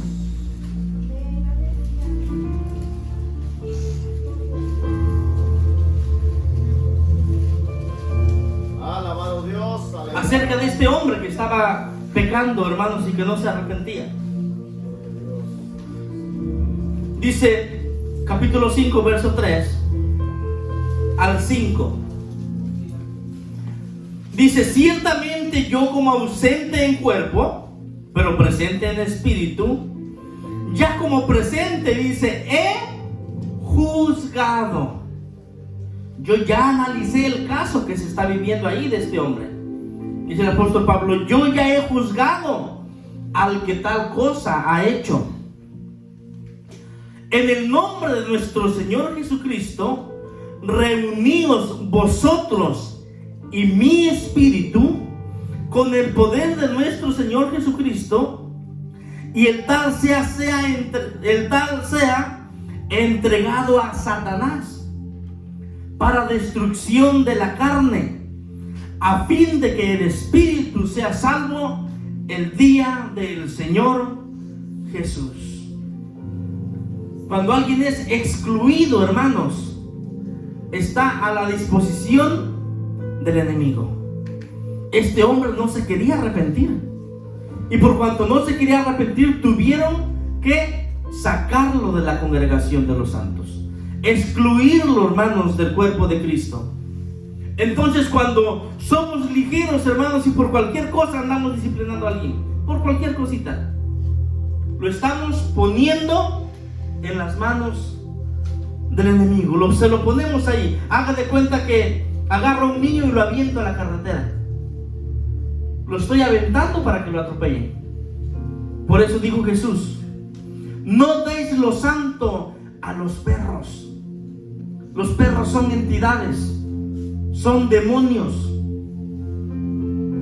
Alabado Dios. Aleluya. Acerca de este hombre que estaba pecando, hermanos, y que no se arrepentía. Dice capítulo 5, verso 3 al 5. Dice, ciertamente yo como ausente en cuerpo, pero presente en espíritu, ya como presente, dice, he juzgado. Yo ya analicé el caso que se está viviendo ahí de este hombre. Dice el apóstol Pablo, yo ya he juzgado al que tal cosa ha hecho. En el nombre de nuestro Señor Jesucristo, reuníos vosotros y mi espíritu con el poder de nuestro Señor Jesucristo, y el tal sea entregado a Satanás para destrucción de la carne, a fin de que el espíritu sea salvo el día del Señor Jesús. Cuando alguien es excluido, hermanos, está a la disposición del enemigo. Este hombre no se quería arrepentir, y por cuanto no se quería arrepentir, tuvieron que sacarlo de la congregación de los santos, excluirlo, hermanos, del cuerpo de Cristo. Entonces, cuando somos ligeros, hermanos, y por cualquier cosa andamos disciplinando a alguien, por cualquier cosita, lo estamos poniendo en las manos del enemigo. Se lo ponemos ahí. Haga de cuenta que agarro a un niño y lo aviento a la carretera. Lo estoy aventando para que lo atropellen. Por eso dijo Jesús, no deis lo santo a los perros. Los perros son entidades, son demonios.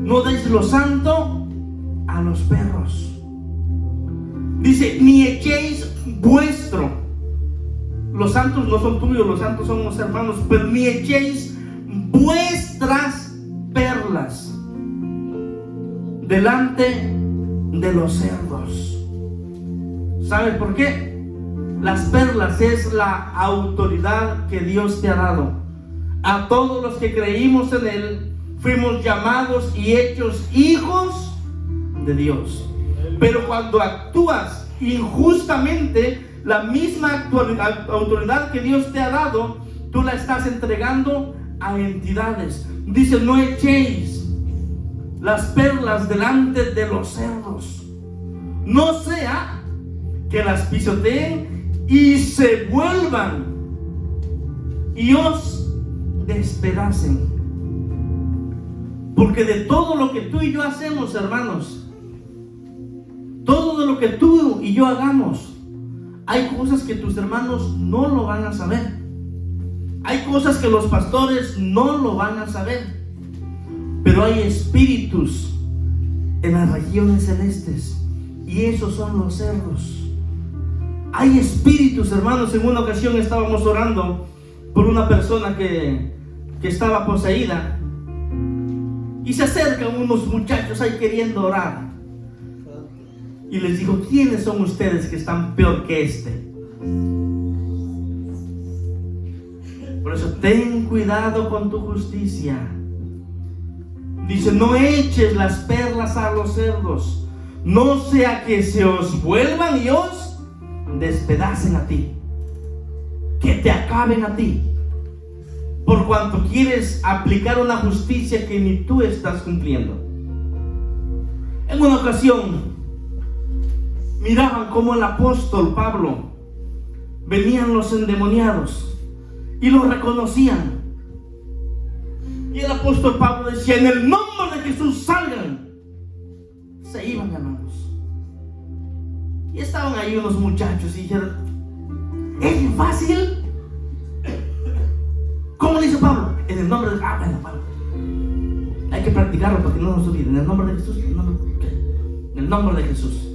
No deis lo santo a los perros. Dice, ni echéis vuestro. Los santos no son tuyos, los santos son los hermanos, pero ni echéis vuestras perlas delante de los cerdos. ¿Sabe por qué? Las perlas es la autoridad que Dios te ha dado. A todos los que creímos en Él, fuimos llamados y hechos hijos de Dios. Pero cuando actúas injustamente, la misma autoridad que Dios te ha dado, tú la estás entregando a entidades. Dice, no echéis las perlas delante de los cerdos, no sea que las pisoteen y se vuelvan y os despedacen. Porque de todo lo que tú y yo hacemos, hermanos, todo de lo que tú y yo hagamos, hay cosas que tus hermanos no lo van a saber. Hay cosas que los pastores no lo van a saber. Pero hay espíritus en las regiones celestes, y esos son los cerdos. Hay espíritus, hermanos. En una ocasión estábamos orando por una persona que estaba poseída, y se acercan unos muchachos ahí queriendo orar. y les dijo: ¿quiénes son ustedes que están peor que este? Por eso ten cuidado con tu justicia. Dice: no eches las perlas a los cerdos, no sea que se os vuelvan y os despedacen a ti, que te acaben a ti, por cuanto quieres aplicar una justicia que ni tú estás cumpliendo. En una ocasión miraban cómo el apóstol Pablo, venían los endemoniados y lo reconocían. Y el apóstol Pablo decía: en el nombre de Jesús salgan. Se iban, hermanos. Y estaban ahí unos muchachos y dijeron: ¿es fácil? ¿Cómo dice Pablo? En el nombre de... bueno, Pablo, hay que practicarlo para que no nos olviden. En el nombre de Jesús. En el nombre de Jesús.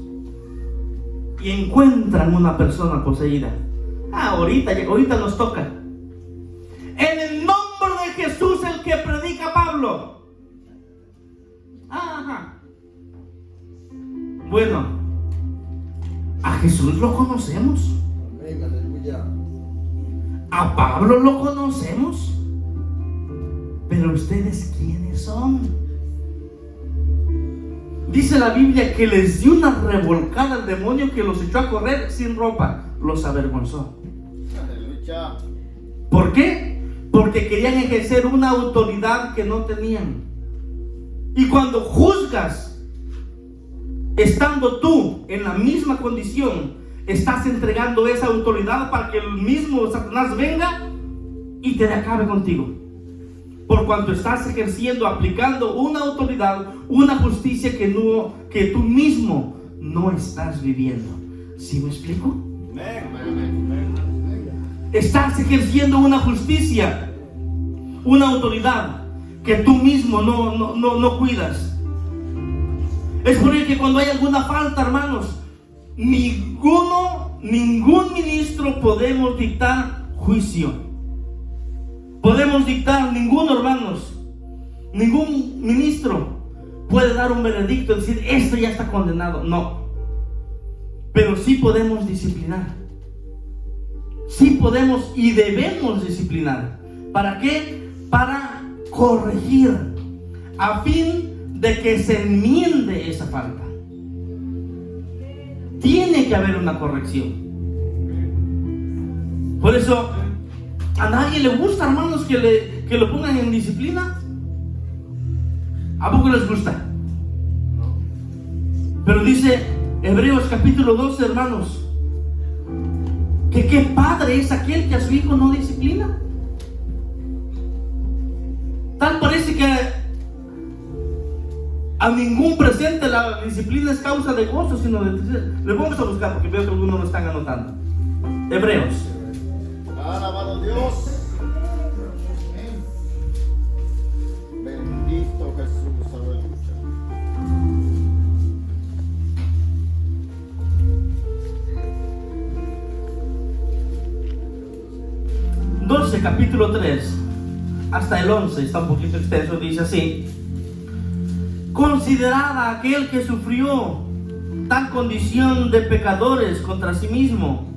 Y encuentran una persona poseída. Ahorita nos toca. En el nombre de Jesús, el que predica Pablo. Ajá. Bueno, a Jesús lo conocemos. Amén, aleluya. A Pablo lo conocemos. Pero ustedes, ¿quiénes son? Dice la Biblia que les dio una revolcada al demonio que los echó a correr sin ropa. Los avergonzó. Aleluya. ¿Por qué? Porque querían ejercer una autoridad que no tenían. Y cuando juzgas, estando tú en la misma condición, estás entregando esa autoridad para que el mismo Satanás venga y te acabe contigo. Por cuanto estás ejerciendo, aplicando una autoridad, una justicia que tú mismo no estás viviendo. ¿Sí me explico? Estás ejerciendo una justicia, una autoridad que tú mismo no cuidas. Es por ello que cuando hay alguna falta, hermanos, ningún ministro podemos dictar juicio. Podemos dictar, hermanos, ningún ministro puede dar un veredicto y decir: esto ya está condenado. No. Pero sí podemos disciplinar. Sí podemos y debemos disciplinar. ¿Para qué? Para corregir, a fin de que se enmiende esa falta. Tiene que haber una corrección. Por eso, a nadie le gusta, hermanos, que lo pongan en disciplina. ¿A poco les gusta? Pero dice Hebreos capítulo 12, hermanos, que qué padre es aquel que a su hijo no disciplina. Tal parece que a ningún presente la disciplina es causa de gozo, sino de tristeza. Le vamos a buscar porque veo que algunos lo están anotando. Hebreos. Alabado Dios. Bendito Jesús, aleluya. Capítulo 3 hasta el 11, está un poquito extenso, dice así: considerad a aquel que sufrió tal condición de pecadores contra sí mismo,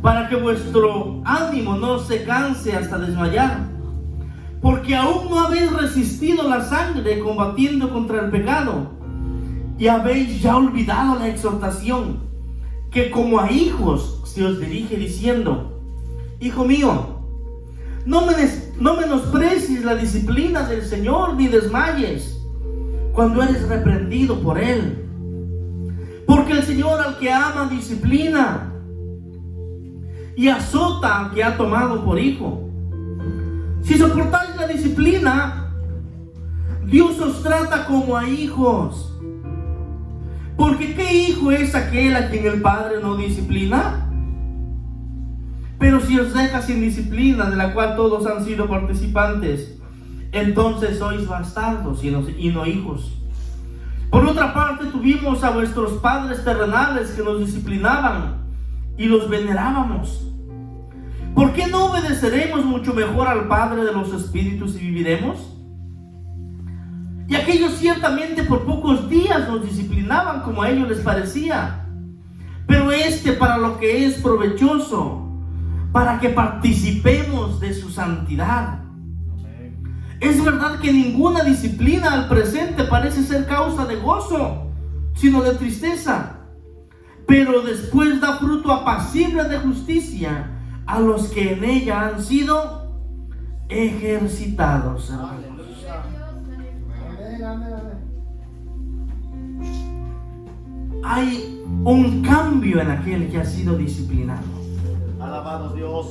para que vuestro ánimo no se canse hasta desmayar, porque aún no habéis resistido la sangre combatiendo contra el pecado, y habéis ya olvidado la exhortación que como a hijos se os dirige diciendo: hijo mío, no menosprecies la disciplina del Señor, ni desmayes cuando eres reprendido por Él, porque el Señor al que ama disciplina y azota al que ha tomado por hijo. Si soportáis la disciplina, Dios os trata como a hijos. Porque ¿qué hijo es aquel a quien el Padre no disciplina? Pero si os deja sin disciplina, de la cual todos han sido participantes, entonces sois bastardos y no hijos. Por otra parte, tuvimos a vuestros padres terrenales que nos disciplinaban y los venerábamos. ¿Por qué no obedeceremos mucho mejor al Padre de los Espíritus y viviremos? Y aquellos ciertamente por pocos días nos disciplinaban como a ellos les parecía. Pero para lo que es provechoso, para que participemos de su santidad. Es verdad que ninguna disciplina al presente parece ser causa de gozo, sino de tristeza. Pero después da fruto apacible de justicia a los que en ella han sido ejercitados. Hay un cambio en aquel que ha sido disciplinado. Alabado Dios.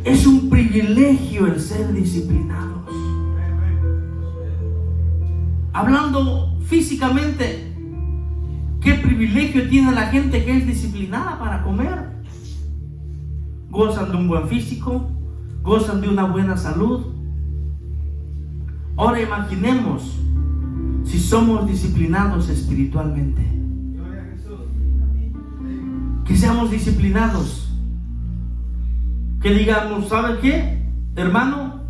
Es un privilegio el ser disciplinados. Hablando físicamente, ¿qué privilegio tiene la gente que es disciplinada para comer? Gozan de un buen físico, gozan de una buena salud. Ahora imaginemos si somos disciplinados espiritualmente. Que seamos disciplinados. Que digamos, ¿sabe qué? Hermano,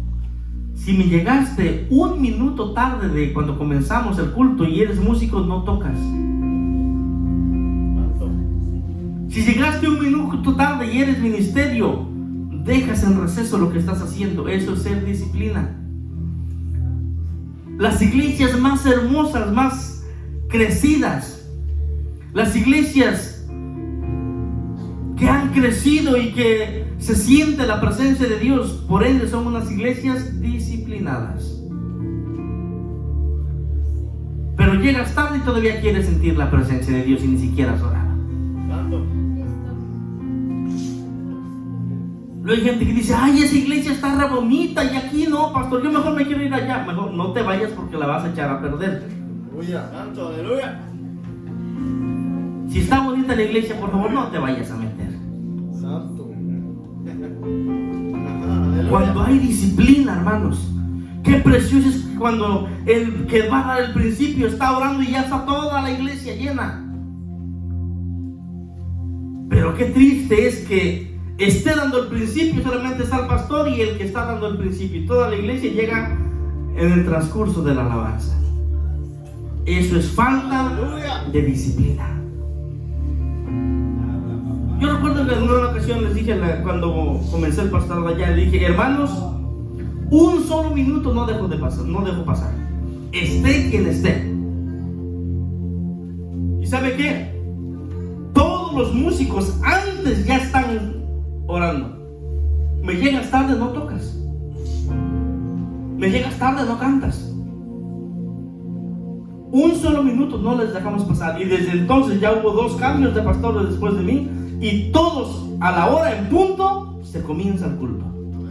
si me llegaste un minuto tarde de cuando comenzamos el culto y eres músico, no tocas. Si llegaste un minuto tarde y eres ministerio, dejas en receso lo que estás haciendo. Eso es ser disciplina. Las iglesias más hermosas, más crecidas, las iglesias que han crecido y que se siente la presencia de Dios, por ende son unas iglesias disciplinadas. Pero llegas tarde y todavía quieres sentir la presencia de Dios y ni siquiera has orado. Luego hay gente que dice, ay, esa iglesia está re bonita y aquí no, pastor, yo mejor me quiero ir allá. Mejor no te vayas porque la vas a echar a perder. Aleluya, santo, aleluya. Si está bonita la iglesia, por favor, no te vayas a meter. Santo. Cuando hay disciplina, hermanos, qué precioso es cuando el que va a dar el principio está orando y ya está toda la iglesia llena. Pero qué triste es que esté dando el principio, solamente está el pastor y el que está dando el principio, y toda la iglesia llega en el transcurso de la alabanza. Eso es falta de disciplina. Yo recuerdo que en una ocasión les dije, cuando comencé el pastorado allá, le dije, hermanos, un solo minuto no dejo pasar. Esté quien esté. ¿Y sabe qué? Todos los músicos antes ya están orando. Me llegas tarde, no tocas. Me llegas tarde, no cantas. Un solo minuto no les dejamos pasar. Y desde entonces ya hubo 2 cambios de pastores después de mí. Y todos a la hora en punto se comienza el culto.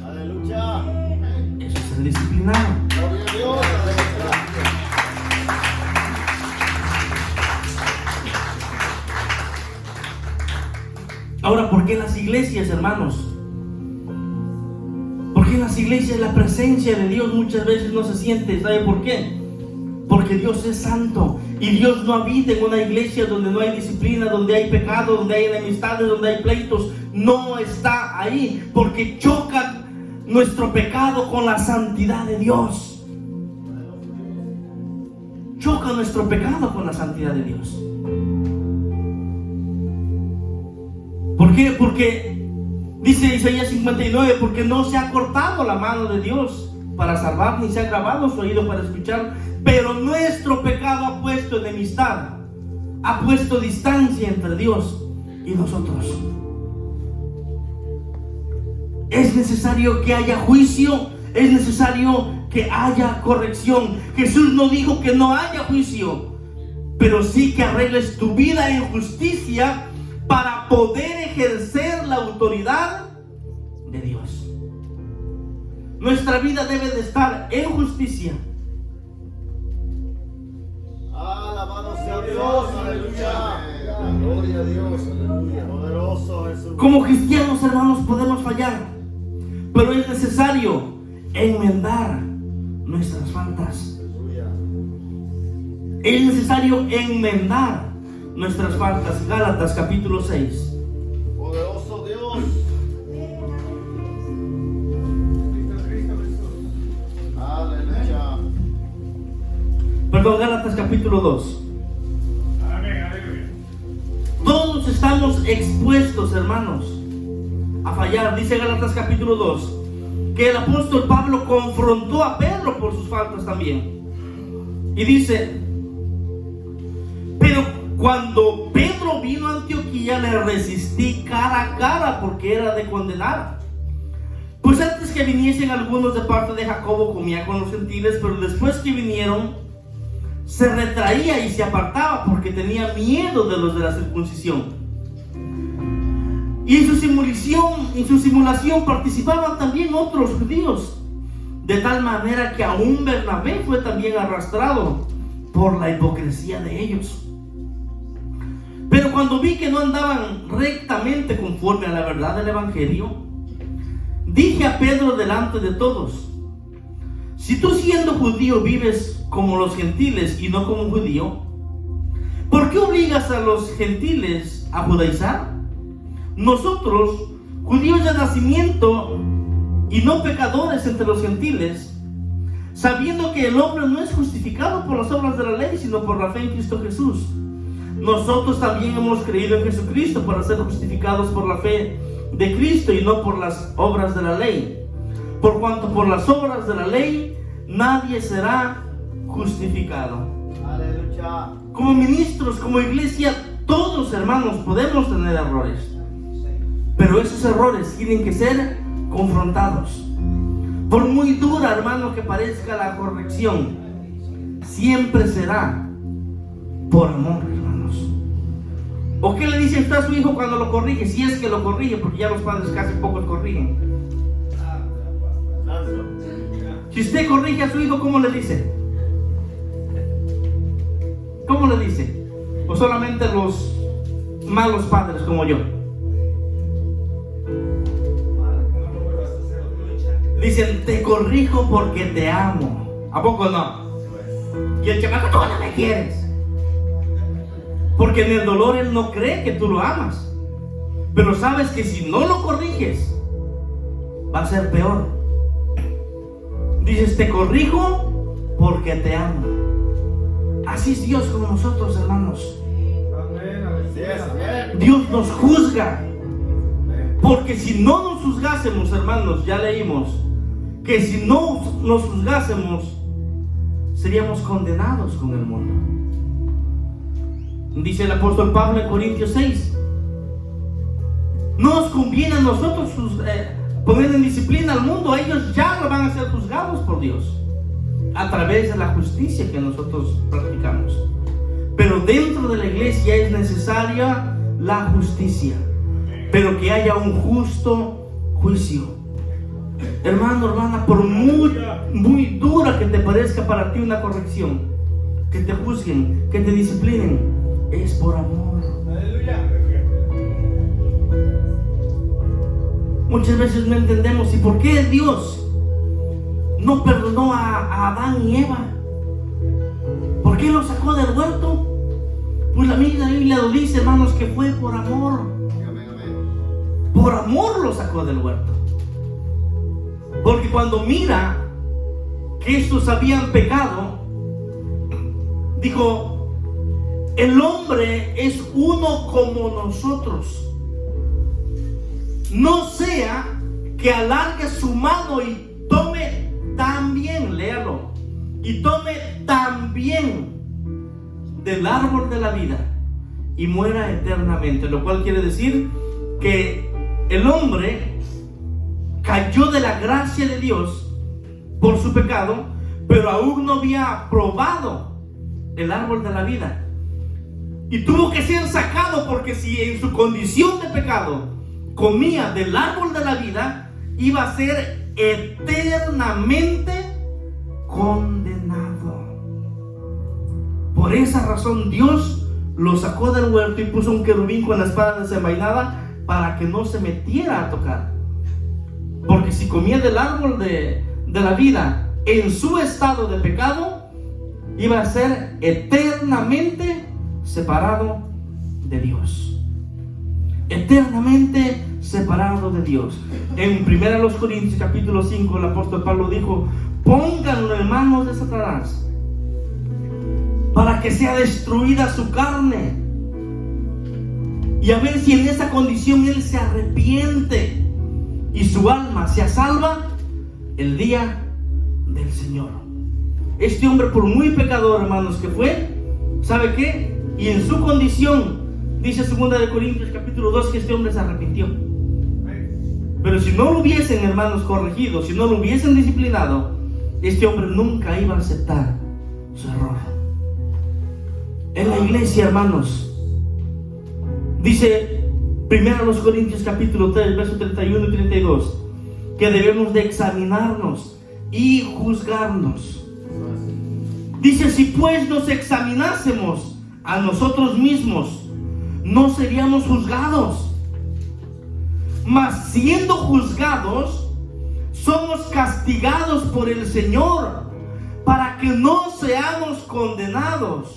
Aleluya. Eso es el disciplinado. Gloria a Dios. Ahora, ¿por qué en las iglesias, hermanos? ¿Por qué en las iglesias la presencia de Dios muchas veces no se siente? ¿Sabe por qué? Porque Dios es santo y Dios no habita en una iglesia donde no hay disciplina, donde hay pecado, donde hay enemistades, donde hay pleitos. No está ahí porque choca nuestro pecado con la santidad de Dios. Choca nuestro pecado con la santidad de Dios. ¿Por qué? Porque dice Isaías 59, porque no se ha cortado la mano de Dios para salvar, ni se ha grabado su oído para escuchar, pero nuestro pecado ha puesto enemistad, ha puesto distancia entre Dios y nosotros. Es necesario que haya juicio, es necesario que haya corrección. Jesús no dijo que no haya juicio, pero sí que arregles tu vida en justicia para poder ejercer la autoridad de Dios. Nuestra vida debe de estar en justicia. Alabado sea Dios, aleluya. Gloria a Dios, aleluya. Poderoso Jesús. Como cristianos, hermanos, podemos fallar, pero es necesario enmendar nuestras faltas. Aleluya. Es necesario enmendar nuestras faltas. Gálatas capítulo 6. Poderoso Dios. Aleluya. Perdón, Gálatas capítulo 2. Amén, aleluya. Todos estamos expuestos, hermanos, a fallar. Dice Gálatas capítulo 2 que el apóstol Pablo confrontó a Pedro por sus faltas también. Y dice: pero cuando Pedro vino a Antioquía, le resistí cara a cara, porque era de condenar. Pues antes que viniesen algunos de parte de Jacobo, comía con los gentiles, pero después que vinieron, se retraía y se apartaba, porque tenía miedo de los de la circuncisión. Y en su simulación participaban también otros judíos, de tal manera que aún Bernabé fue también arrastrado por la hipocresía de ellos. Pero cuando vi que no andaban rectamente conforme a la verdad del evangelio, dije a Pedro delante de todos: si tú, siendo judío, vives como los gentiles y no como un judío, ¿por qué obligas a los gentiles a judaizar? Nosotros, judíos de nacimiento y no pecadores entre los gentiles, sabiendo que el hombre no es justificado por las obras de la ley, sino por la fe en Cristo Jesús. Nosotros también hemos creído en Jesucristo para ser justificados por la fe de Cristo y no por las obras de la ley. Por cuanto por las obras de la ley nadie será justificado. Aleluya. Como ministros, como iglesia, todos, hermanos, podemos tener errores, pero esos errores tienen que ser confrontados. Por muy dura, hermano, que parezca la corrección, siempre será por amor, hermanos. ¿O qué le dice usted a su hijo cuando lo corrige? Si es que lo corrige, porque ya los padres casi pocos corrigen. Si usted corrige a su hijo, ¿cómo le dice? ¿Cómo le dice? ¿O solamente los malos padres como yo? Dicen: te corrijo porque te amo. ¿A poco no? Y el chamaco: tú no me quieres. Porque en el dolor él no cree que tú lo amas, pero sabes que si no lo corriges va a ser peor. Dices: te corrijo porque te amo. Así es Dios con nosotros, hermanos. Dios nos juzga, porque si no nos juzgásemos, hermanos, ya leímos que si no nos juzgásemos seríamos condenados con el mundo. Dice el apóstol Pablo en Corintios 6: no nos conviene a nosotros poner en disciplina al mundo, ellos ya no van a ser juzgados por Dios a través de la justicia que nosotros practicamos. Pero dentro de la iglesia es necesaria la justicia, pero que haya un justo juicio. Hermano, hermana, por muy dura que te parezca para ti una corrección, que te juzguen, que te disciplinen, es por amor. Muchas veces no entendemos: ¿y por qué Dios no perdonó a Adán y Eva? ¿Por qué los sacó del huerto? Pues la Biblia lo dice, hermanos, que fue por amor. Por amor los sacó del huerto. Porque cuando mira que estos habían pecado, dijo: el hombre es uno como nosotros. No sea que alargue su mano y tome también, léalo, y tome también del árbol de la vida y muera eternamente. Lo cual quiere decir que el hombre cayó de la gracia de Dios por su pecado, pero aún no había probado el árbol de la vida. Y tuvo que ser sacado, porque si en su condición de pecado comía del árbol de la vida, iba a ser eternamente condenado. Por esa razón Dios lo sacó del huerto y puso un querubín con la espada desenvainada para que no se metiera a tocar. Porque si comía del árbol de la vida en su estado de pecado, iba a ser eternamente separado de Dios. Eternamente separado de Dios. En 1 Corintios capítulo 5, el apóstol Pablo dijo: pónganlo en manos de Satanás para que sea destruida su carne, y a ver si en esa condición él se arrepiente y su alma se salva el día del Señor. Este hombre, por muy pecador, hermanos, que fue, ¿sabe qué? Y en su condición, dice 2 Corintios capítulo 2, que este hombre se arrepintió. Pero si no lo hubiesen, hermanos, corregido, si no lo hubiesen disciplinado, este hombre nunca iba a aceptar su error. En la iglesia, hermanos, dice 1 Corintios capítulo 3, versos 31 y 32, que debemos de examinarnos y juzgarnos. Dice: si pues nos examinásemos a nosotros mismos, no seríamos juzgados, mas siendo juzgados, somos castigados por el Señor, para que no seamos condenados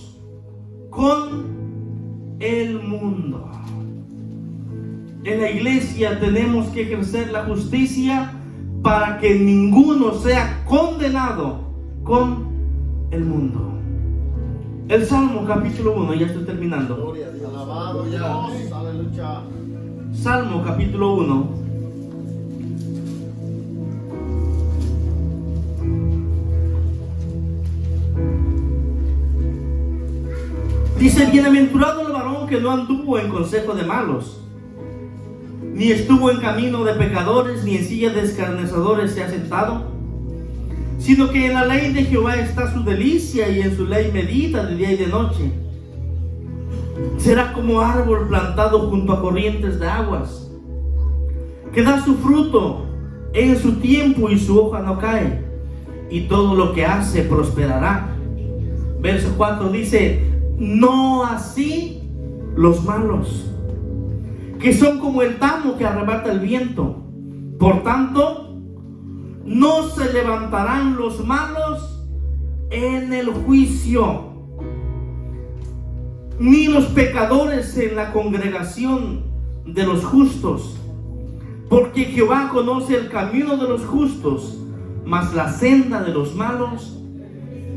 con el mundo. En la iglesia tenemos que ejercer la justicia para que ninguno sea condenado con el mundo. El Salmo capítulo 1, ya estoy terminando. Gloria a Dios. Alabado Dios. Aleluya. Salmo capítulo 1. Dice: bienaventurado el varón que no anduvo en consejo de malos, ni estuvo en camino de pecadores, ni en silla de escarnecedores se ha sentado, sino que en la ley de Jehová está su delicia, y en su ley medita de día y de noche. Será como árbol plantado junto a corrientes de aguas, que da su fruto en su tiempo, y su hoja no cae, y todo lo que hace prosperará. Verso 4 dice: no así los malos, que son como el tamo que arrebata el viento. Por tanto, no se levantarán los malos en el juicio, ni los pecadores en la congregación de los justos, porque Jehová conoce el camino de los justos, mas la senda de los malos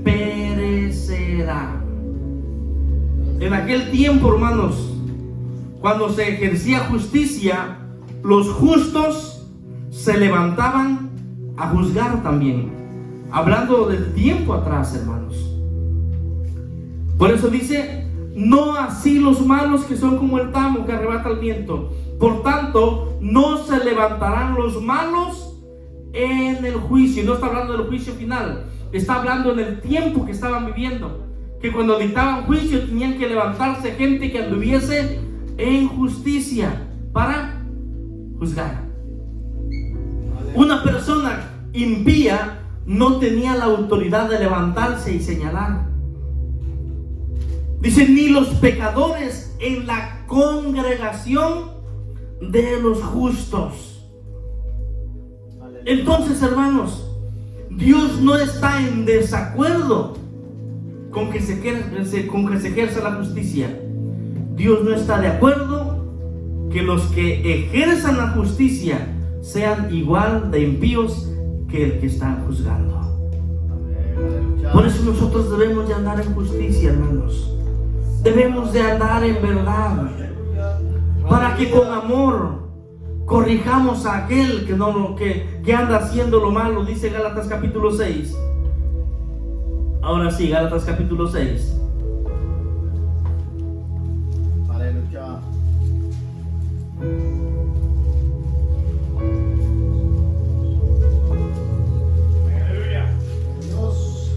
perecerá. En aquel tiempo, hermanos, cuando se ejercía justicia, los justos se levantaban a juzgar también. Hablando del tiempo atrás, hermanos. Por eso dice: no así los malos, que son como el tamo que arrebata el viento. Por tanto, no se levantarán los malos en el juicio. No está hablando del juicio final, está hablando en el tiempo que estaban viviendo, que cuando dictaban juicio tenían que levantarse gente que anduviese en justicia para juzgar. Una persona impía no tenía la autoridad de levantarse y señalar. Dice: ni los pecadores en la congregación de los justos. Entonces, hermanos, Dios no está en desacuerdo con que se ejerza la justicia. Dios no está de acuerdo que los que ejerzan la justicia sean igual de impíos que el que está juzgando. Por eso nosotros debemos de andar en justicia, hermanos. Debemos de andar en verdad, para que con amor corrijamos a aquel que anda haciendo lo malo. Dice Gálatas capítulo 6. Ahora sí, Gálatas capítulo 6. Aleluya. Aleluya. Dios.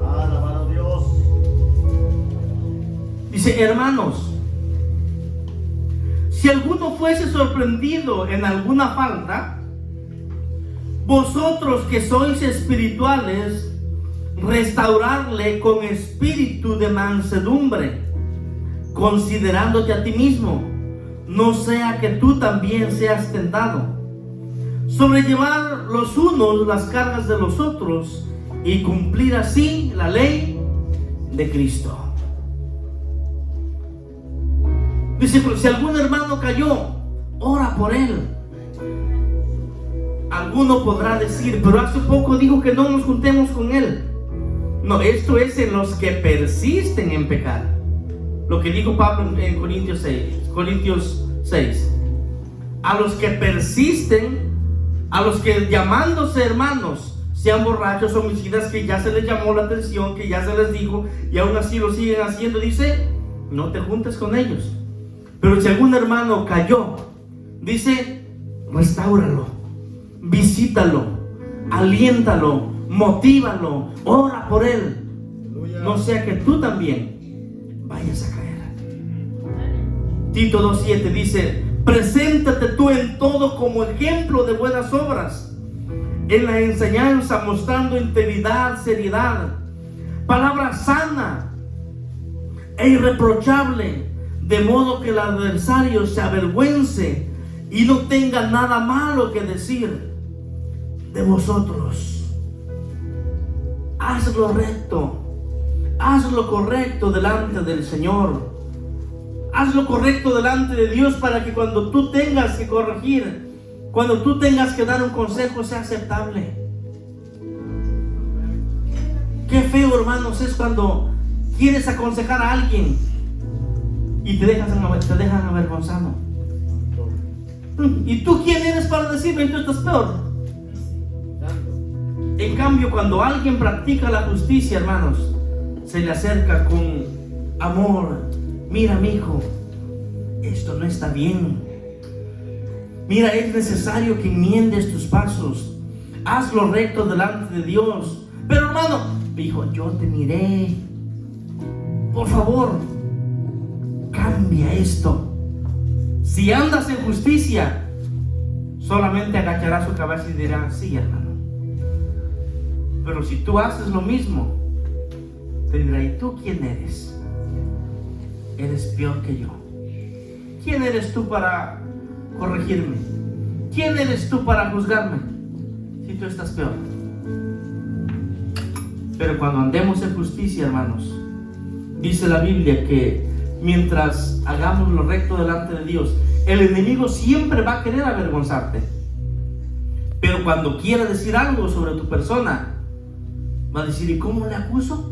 Alabado Dios. Dice: hermanos, si alguno fuese sorprendido en alguna falta, vosotros que sois espirituales, restaurarle con espíritu de mansedumbre, considerándote a ti mismo, no sea que tú también seas tentado. Sobrellevar los unos las cargas de los otros, y cumplir así la ley de Cristo. Dice: si algún hermano cayó, ora por él. Alguno podrá decir: pero hace poco dijo que no nos juntemos con él. No, esto es en los que persisten en pecar. Lo que dijo Pablo en Corintios 6. A los que persisten, a los que llamándose hermanos sean borrachos, homicidas, que ya se les llamó la atención, que ya se les dijo y aún así lo siguen haciendo, dice, no te juntes con ellos. Pero si algún hermano cayó, dice, restáuralo, visítalo, aliéntalo, motívalo, ora por él, no sea que tú también vayas a caer. Tito 2:7 dice, preséntate tú en todo como ejemplo de buenas obras, en la enseñanza mostrando integridad, seriedad, palabra sana e irreprochable, de modo que el adversario se avergüence y no tenga nada malo que decir de vosotros. Haz lo recto, haz lo correcto delante del Señor, haz lo correcto delante de Dios, para que cuando tú tengas que corregir, cuando tú tengas que dar un consejo, sea aceptable. Qué feo, hermanos, es cuando quieres aconsejar a alguien y te dejan avergonzado. ¿Y tú quién eres para decirme que tú estás peor? En cambio, cuando alguien practica la justicia, hermanos, se le acerca con amor. Mira, mi hijo, esto no está bien. Mira, es necesario que enmiendes tus pasos. Haz lo recto delante de Dios. Pero, hermano, hijo, yo te miré. Por favor, cambia esto. Si andas en justicia, solamente agachará su cabeza y dirá, sí, hermano. Pero si tú haces lo mismo, te dirá, ¿y tú quién eres? Eres peor que yo. ¿Quién eres tú para corregirme? ¿Quién eres tú para juzgarme? Si tú estás peor. Pero cuando andemos en justicia, hermanos, dice la Biblia que mientras hagamos lo recto delante de Dios, el enemigo siempre va a querer avergonzarte. Pero cuando quiera decir algo sobre tu persona, va a decir, ¿y cómo le acuso?